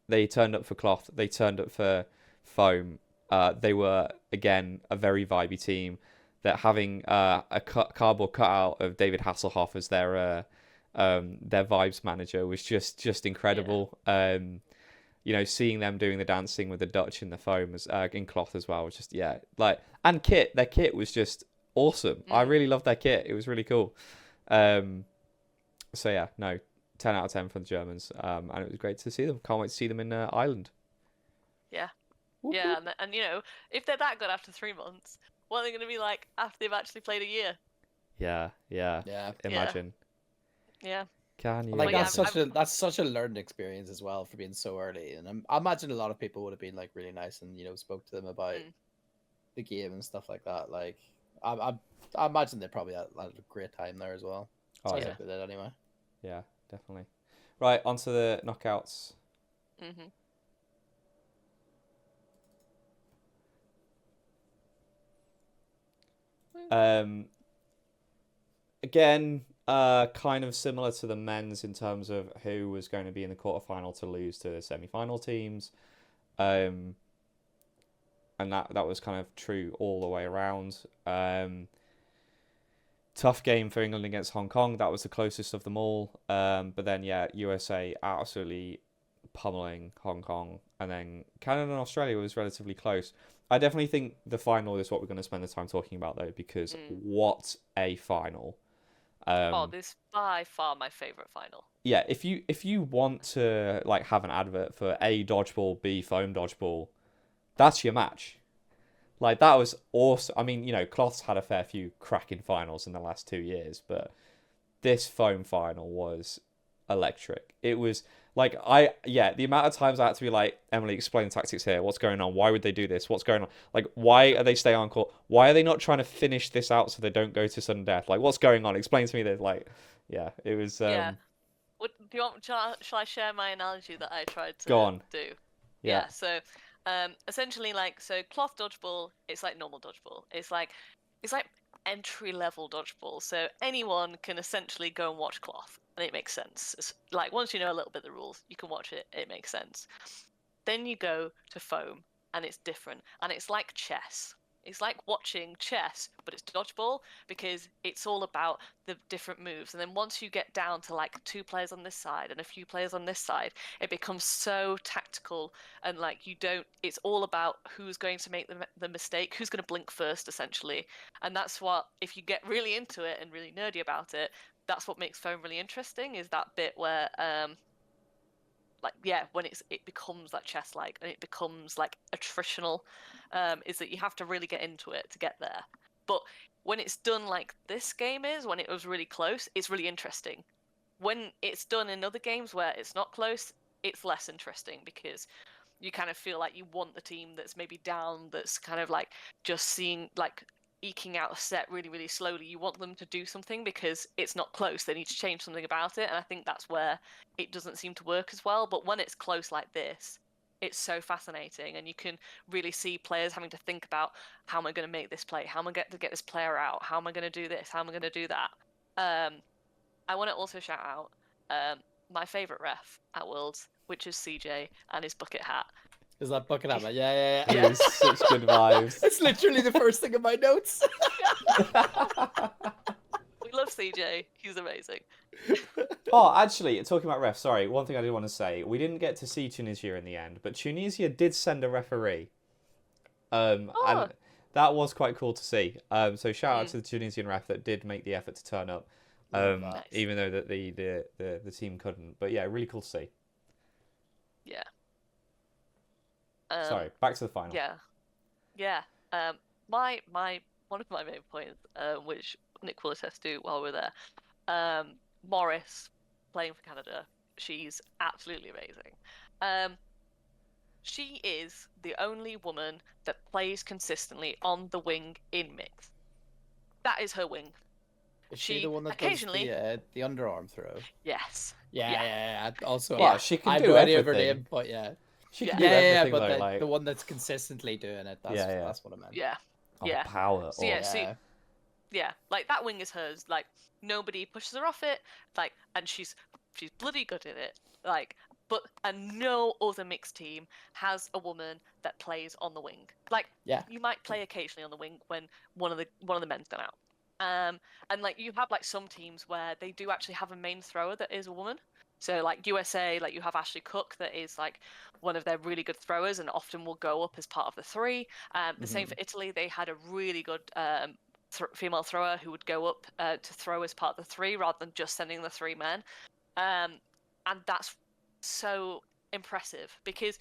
they turned up for Cloth. They turned up for Foam. They were again a very vibey team. That having a cardboard cutout of David Hasselhoff as their vibes manager was just incredible. Yeah. Seeing them doing the dancing with the Dutch in the foam in Cloth as well was just, yeah, like, and their kit was just awesome. I really loved their kit. It was really cool. So yeah, no, 10 out of 10 for the Germans. And it was great to see them. Can't wait to see them in Ireland. Yeah. Yeah, and if they're that good after 3 months, what are they going to be like after they've actually played a year? Yeah. Imagine. Yeah. Can you? Like, Well, that's such a learned experience as well for being so early, and I imagine a lot of people would have been like really nice and spoke to them about the game and stuff like that. Like, I imagine they probably had a great time there as well. Oh, Sounds yeah. like they did anyway. Yeah, definitely. Right, on to the knockouts. Again, kind of similar to the men's in terms of who was going to be in the quarterfinal to lose to the semi-final teams, and that was kind of true all the way around. Tough game for England against Hong Kong. That was the closest of them all. But then, yeah, USA absolutely pummeling Hong Kong, and then Canada and Australia was relatively close. I definitely think the final is what we're going to spend the time talking about, though, because what a final! This is by far my favorite final. Yeah, if you want to like have an advert for A dodgeball, B foam dodgeball, that's your match. Like, that was awesome. I mean, Cloth's had a fair few cracking finals in the last 2 years, but this foam final was electric. It was like, the amount of times I had to be like, Emily, explain the tactics here. What's going on? Why would they do this? What's going on? Like, why are they staying on court? Why are they not trying to finish this out so they don't go to sudden death? Like, what's going on? Explain to me this. Like, yeah, it was. Yeah. Do you want? Shall I share my analogy that I tried to Go on. do? Yeah. So, essentially, Cloth dodgeball, it's like normal dodgeball. It's like entry level dodgeball. So anyone can essentially go and watch Cloth, and it makes sense. It's like, once you know a little bit of the rules, you can watch it. It makes sense. Then you go to foam, and it's different, and it's like chess. It's like watching chess, but it's dodgeball, because it's all about the different moves. And then once you get down to like 2 players on this side and a few players on this side, it becomes so tactical, and like, it's all about who's going to make the mistake, who's going to blink first, essentially. And that's what, if you get really into it and really nerdy about it, that's what makes foam really interesting, is that bit where when it becomes like chess-like, and it becomes like attritional, is that you have to really get into it to get there. But when it's done like this game is, when it was really close, it's really interesting. When it's done in other games where it's not close, it's less interesting, because you kind of feel like you want the team that's maybe down, that's kind of like just seeing, like, eking out a set really, really slowly. You want them to do something because it's not close. They need to change something about it. And I think that's where it doesn't seem to work as well. But when it's close like this, it's so fascinating. And you can really see players having to think about, how am I going to make this play? How am I going to get this player out? How am I going to do this? How am I going to do that? I want to also shout out my favourite ref at Worlds, which is CJ and his bucket hat. Is that bucket hat? Yeah. It is such good vibes. It's literally the first thing in my notes. We love CJ. He's amazing. Oh, actually, talking about refs, sorry, one thing I did want to say. We didn't get to see Tunisia in the end, but Tunisia did send a referee. And that was quite cool to see. So shout out to the Tunisian ref that did make the effort to turn up. Nice. Even though that the team couldn't. But yeah, really cool to see. Yeah. Sorry, back to the final. Yeah. My one of my main points, which Nick will attest to while we're there, Morris playing for Canada. She's absolutely amazing. She is the only woman that plays consistently on the wing in mix. That is her wing. Is she the one that occasionally does the underarm throw? Yes. Yeah. Also, yeah, she can I have do no idea of her everything. name, but yeah. She can do everything, but though, the one that's consistently doing it. That's what I meant. Yeah. Oh, power. So, like that wing is hers. Like nobody pushes her off it. Like, and she's bloody good at it. Like, and no other mixed team has a woman that plays on the wing. Like, you might play occasionally on the wing when one of the men's gone out. And like you have like some teams where they do actually have a main thrower that is a woman. So like USA, like you have Ashley Cook that is like one of their really good throwers and often will go up as part of the three. The same for Italy. They had a really good female thrower who would go up to throw as part of the three rather than just sending the three men. And that's so impressive because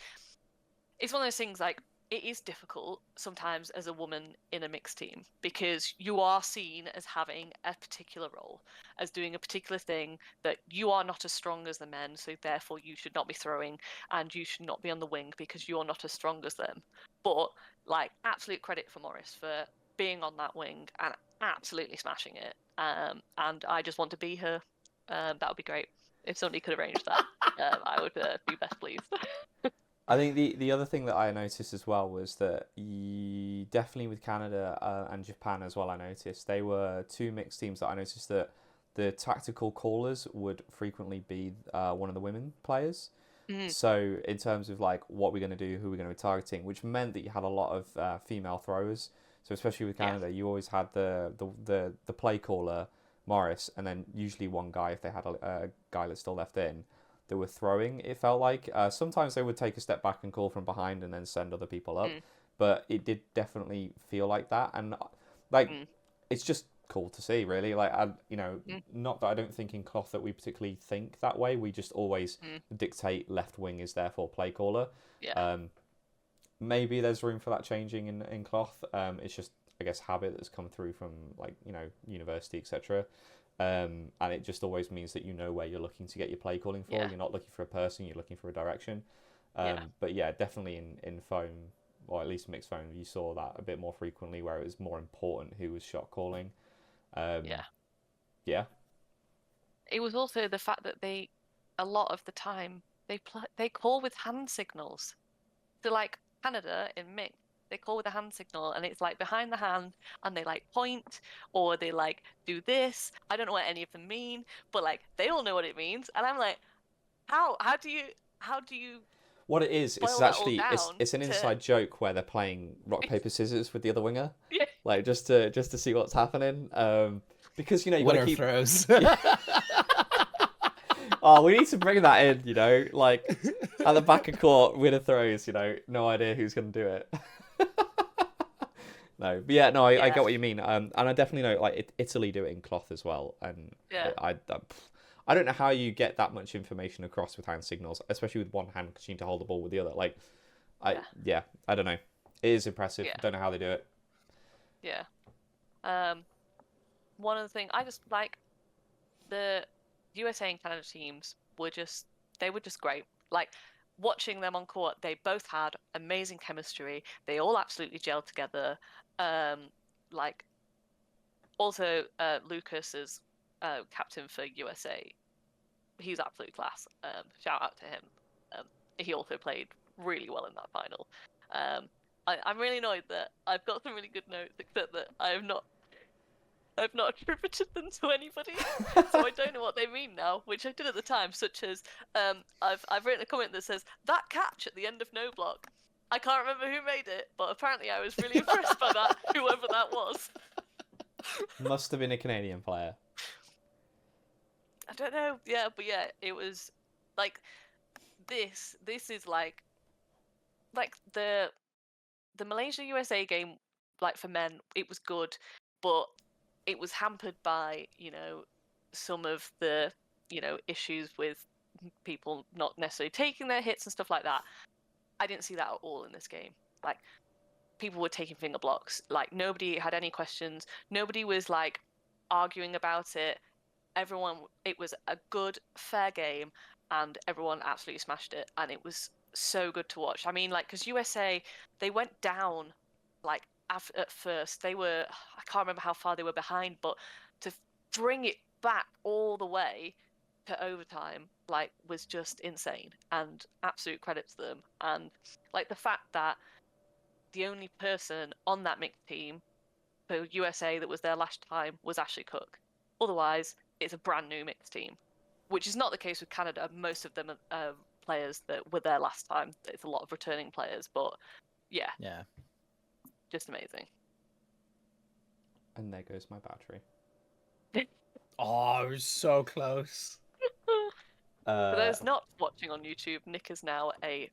it's one of those things like it is difficult sometimes as a woman in a mixed team because you are seen as having a particular role, as doing a particular thing that you are not as strong as the men, so therefore you should not be throwing and you should not be on the wing because you're not as strong as them. But like absolute credit for Morris for being on that wing and absolutely smashing it. And I just want to be her. That would be great. If somebody could arrange that, I would be best pleased. I think the other thing that I noticed as well was that definitely with Canada and Japan as well, I noticed they were two mixed teams that I noticed that the tactical callers would frequently be one of the women players. Mm-hmm. So in terms of like what we're going to do, who we're going to be targeting, which meant that you had a lot of female throwers. So especially with Canada, you always had the play caller, Morris, and then usually one guy if they had a guy that's still left in. That were throwing, it felt like. Sometimes they would take a step back and call from behind and then send other people up. But it did definitely feel like that. And like, it's just cool to see, really. Like, not that I don't think in cloth that we particularly think that way. We just always dictate left wing is therefore play caller. Yeah. Maybe there's room for that changing in cloth. It's just, I guess, habit that's come through from, like, university, etc. And it just always means that you know where you're looking to get your play calling for. You're not looking for a person, you're looking for a direction. But yeah, definitely in foam, or at least mixed foam, you saw that a bit more frequently where it was more important who was shot calling. Yeah. It was also the fact that a lot of the time, they call with hand signals. So like Canada in mix, they call with a hand signal and it's like behind the hand and they like point or they like do this. I don't know what any of them mean, but like they all know what it means. And I'm like, how do you what it is, it's actually it's an inside joke where they're playing rock paper scissors with the other winger. Yeah. Like just to see what's happening. Because you winner gotta keep throws. Oh, we need to bring that in, like at the back of court, winner throws, no idea who's gonna do it. No, but yeah, no, I get what you mean, and I definitely know like Italy do it in cloth as well, and I don't know how you get that much information across with hand signals, especially with one hand because you need to hold the ball with the other. Like, I don't know, it is impressive. Don't know how they do it. Yeah, one of the things I just like the USA and Canada teams were just great. Like watching them on court, they both had amazing chemistry. They all absolutely gelled together. like also Lucas is captain for USA. He's absolute class. Shout out to him. He also played really well in that final. I'm really annoyed that I've got some really good notes, except that I've not attributed them to anybody, so I don't know what they mean now, which I did at the time, such as I've written a comment that says that catch at the end of No Block. I can't remember who made it, but apparently I was really impressed by that, whoever that was. Must have been a Canadian player. I don't know. Yeah, but yeah, it was like this is like the Malaysia USA game, like for men, it was good, but it was hampered by, some of the, issues with people not necessarily taking their hits and stuff like that. I didn't see that at all in this game. Like, people were taking finger blocks. Like, nobody had any questions. Nobody was like arguing about it. It was a good, fair game, and everyone absolutely smashed it, and it was so good to watch. I mean, like, because USA, they went down, like, at first. I can't remember how far they were behind, but to bring it back all the way to overtime, like, was just insane, and absolute credit to them. And, like, the fact that the only person on that mixed team for USA that was there last time was Ashley Cook. Otherwise, it's a brand new mixed team, which is not the case with Canada. Most of them are players that were there last time. It's a lot of returning players, but yeah, just amazing. And there goes my battery. Oh, it was so close. For those not watching on YouTube, Nick is now a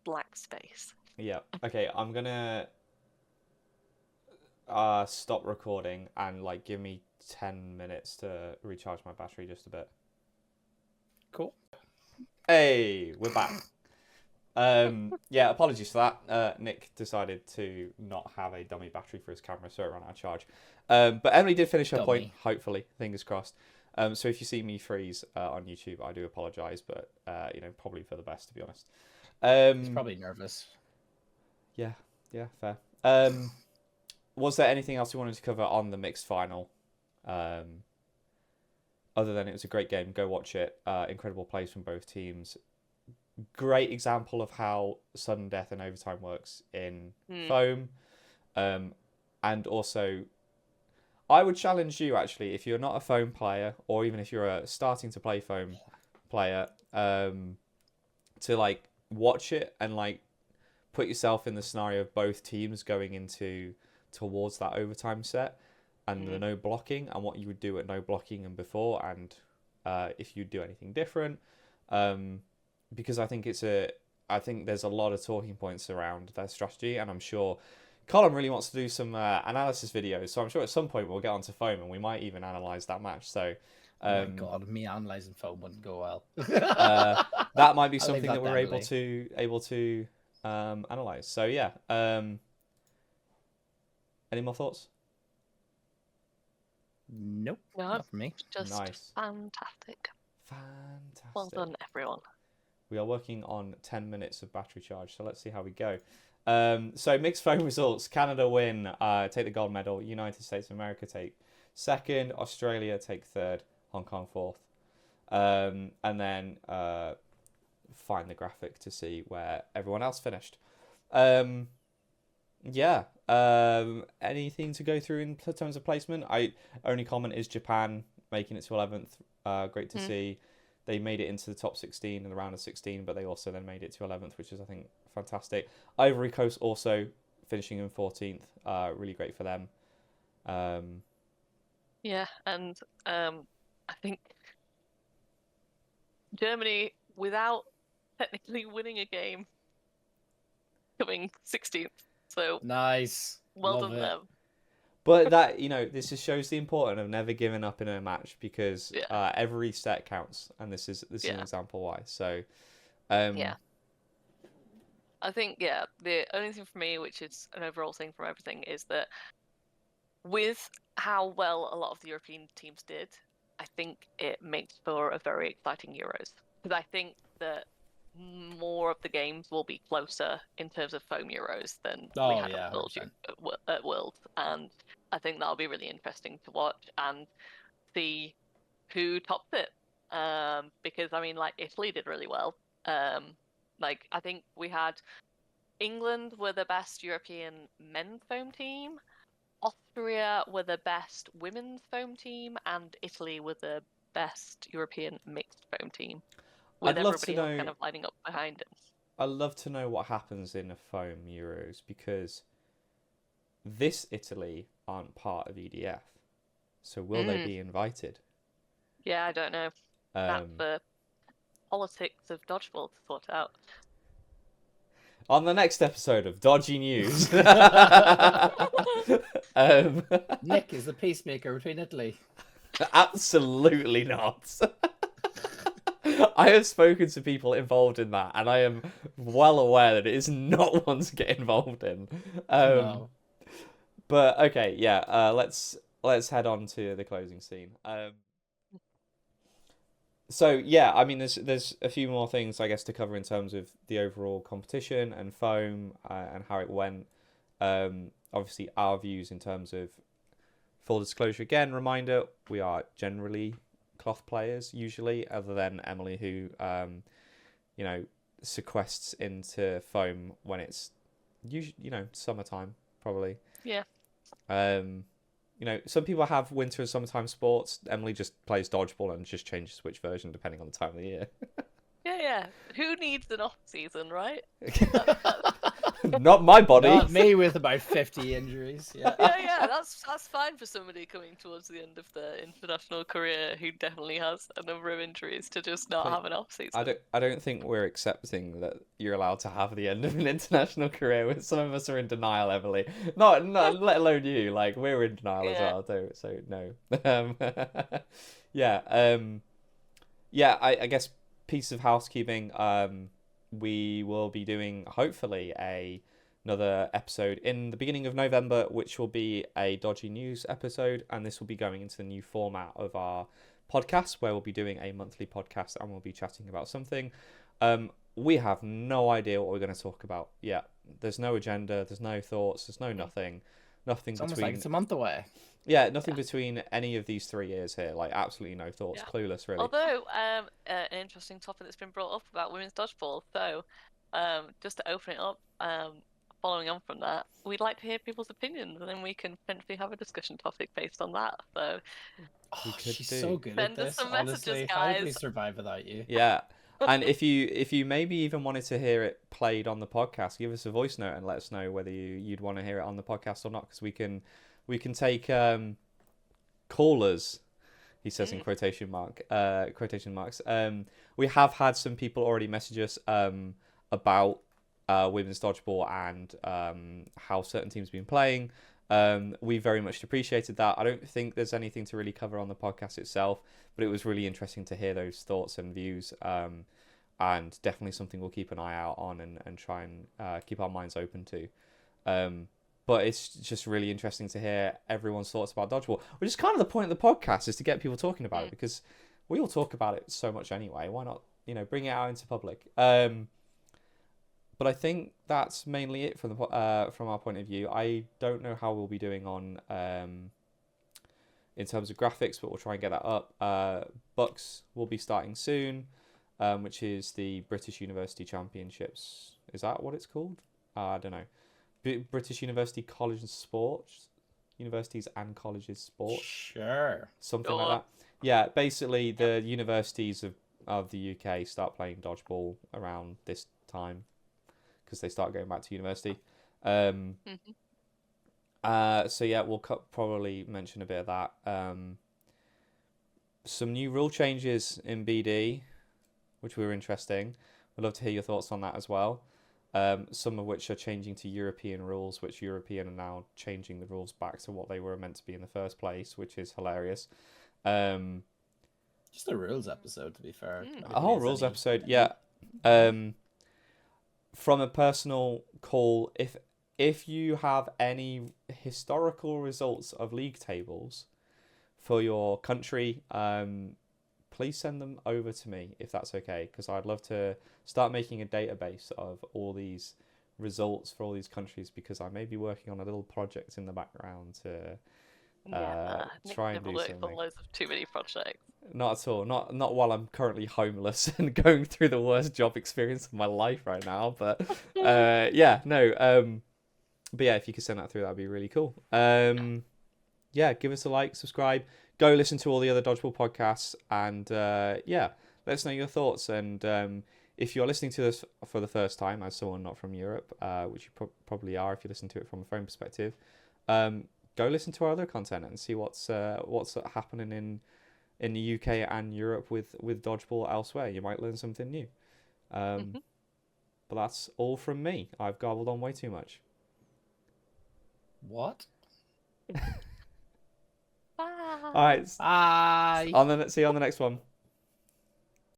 black space. Yeah. Okay, I'm gonna stop recording and like give me 10 minutes to recharge my battery just a bit. Cool. Hey, we're back. Yeah, apologies for that. Nick decided to not have a dummy battery for his camera, so it ran out of charge. But Emily did finish her point, hopefully, fingers crossed. So if you see me freeze on YouTube, I do apologise, but probably for the best, to be honest. He's probably nervous. Yeah, fair. Was there anything else you wanted to cover on the mixed final? Other than it was a great game, go watch it. Incredible plays from both teams. Great example of how sudden death and overtime works in foam. And also, I would challenge you, actually, if you're not a foam player, or even if you're starting to play foam player, to like watch it and like put yourself in the scenario of both teams going towards that overtime set and the no blocking, and what you would do at no blocking and before, and if you'd do anything different. Because I think there's a lot of talking points around their strategy, and I'm sure Colin really wants to do some analysis videos, so I'm sure at some point we'll get onto foam and we might even analyse that match. So oh my god, me analysing foam wouldn't go well. That might be something that we're able to analyse. So yeah. Any more thoughts? Nope. No, not for me. Just nice. Fantastic. Well done, everyone. We are working on 10 minutes of battery charge, so let's see how we go. So mixed foam results: Canada win, take the gold medal. United States of America take second. Australia take third. Hong Kong fourth. And then find the graphic to see where everyone else finished. Yeah. Anything to go through in terms of placement? Only comment is Japan making it to 11th. Great to see. They made it into the top 16 in the round of 16, but they also then made it to 11th, which is, I think, fantastic. Ivory Coast also finishing in 14th. Really great for them. Yeah, and I think Germany, without technically winning a game, coming 16th. So nice. Well Love done it. them. But that, this just shows the importance of never giving up in a match, because every set counts, and this is an example why. So, yeah. I think the only thing for me, which is an overall thing from everything, is that with how well a lot of the European teams did, I think it makes for a very exciting Euros, because I think that more of the games will be closer in terms of foam Euros than we had at Worlds, and I think that'll be really interesting to watch and see who tops it. Because I mean, like Italy did really well. Like I think we had England were the best European men's foam team, Austria were the best women's foam team, and Italy were the best European mixed foam team, with I'd love to everybody else kind know. of lining up behind it. I'd love to know what happens in a foam Euros, because this Italy aren't part of EDF, so will they be invited? Yeah, I don't know. That's the politics of dodgeball to sort out. On the next episode of Dodgy News, Nick is the peacemaker between Italy. absolutely not. I have spoken to people involved in that, and I am well aware that it is not one to get involved in. No. But okay, yeah. Let's head on to the closing scene. So yeah, I mean, there's a few more things I guess to cover in terms of the overall competition and foam and how it went. Obviously, our views in terms of full disclosure. Again, reminder: we are generally cloth players, usually, other than Emily, who sequests into foam when it's usually summertime, probably. Yeah. Some people have winter and summertime sports. Emily just plays dodgeball and just changes which version depending on the time of the year. Yeah. Who needs an off season, right? Not my body. Not me with about 50 injuries. Yeah. Yeah. That's fine for somebody coming towards the end of their international career who definitely has a number of injuries to just not have an off season. I don't think we're accepting that you're allowed to have the end of an international career. Some of us are in denial, Emily. Not let alone you. Like, we're in denial as well. So no. I guess piece of housekeeping. We will be doing hopefully another episode in the beginning of November, which will be a Dodgy News episode, and this will be going into the new format of our podcast, where we'll be doing a monthly podcast and we'll be chatting about something. We have no idea what we're going to talk about yet. There's no agenda, there's no thoughts, there's no nothing It's almost like it's a month away. Yeah, nothing between any of these 3 years here. Like, absolutely no thoughts. Yeah. Clueless, really. Although, an interesting topic that's been brought up about women's dodgeball. So, just to open it up, following on from that, we'd like to hear people's opinions, and then we can potentially have a discussion topic based on that. So, She's so good at send us this. some Honestly, messages, how would we guys. survive without you? Yeah. And if you maybe even wanted to hear it played on the podcast, give us a voice note and let us know whether you'd want to hear it on the podcast or not, because we can take callers. He says in quotation marks. We have had some people already message us about women's dodgeball and how certain teams have been playing. We very much appreciated that. I don't think there's anything to really cover on the podcast itself, but it was really interesting to hear those thoughts and views, and definitely something we'll keep an eye out on and try and keep our minds open to. But it's just really interesting to hear everyone's thoughts about dodgeball, which is kind of the point of the podcast, is to get people talking about it, because we all talk about it so much anyway. Why not, bring it out into public? But I think that's mainly it from our point of view. I don't know how we'll be doing on in terms of graphics, but we'll try and get that up. Bucks will be starting soon, which is the British University Championships. Is that what it's called? I don't know. British University College and Sports. Universities and Colleges Sport. Sure. Something like that. Yeah, basically the universities of the UK start playing dodgeball around this time, because they start going back to university. So yeah, we'll probably mention a bit of that. Some new rule changes in BD, which were interesting. I'd love to hear your thoughts on that as well. Some of which are changing to European rules, which European are now changing the rules back to what they were meant to be in the first place, which is hilarious. Just a rules episode, to be fair. A whole rules episode, yeah. From a personal call, if you have any historical results of league tables for your country, please send them over to me, if that's okay, because I'd love to start making a database of all these results for all these countries, because I may be working on a little project in the background Yeah, Nick try and never do worked on something. loads of too many projects. Not at all. Not while I'm currently homeless and going through the worst job experience of my life right now. But yeah, no. But yeah, if you could send that through, that'd be really cool. Yeah, give us a like, subscribe, go listen to all the other Dodgeball podcasts, and yeah, let us know your thoughts. And if you're listening to this for the first time, as someone not from Europe, which you probably are if you listen to it from a phone perspective, go listen to our other content and see what's happening in the UK and Europe with Dodgeball elsewhere. You might learn something new. But that's all from me. I've gobbled on way too much. What? Bye. All right. Bye. See you on the next one.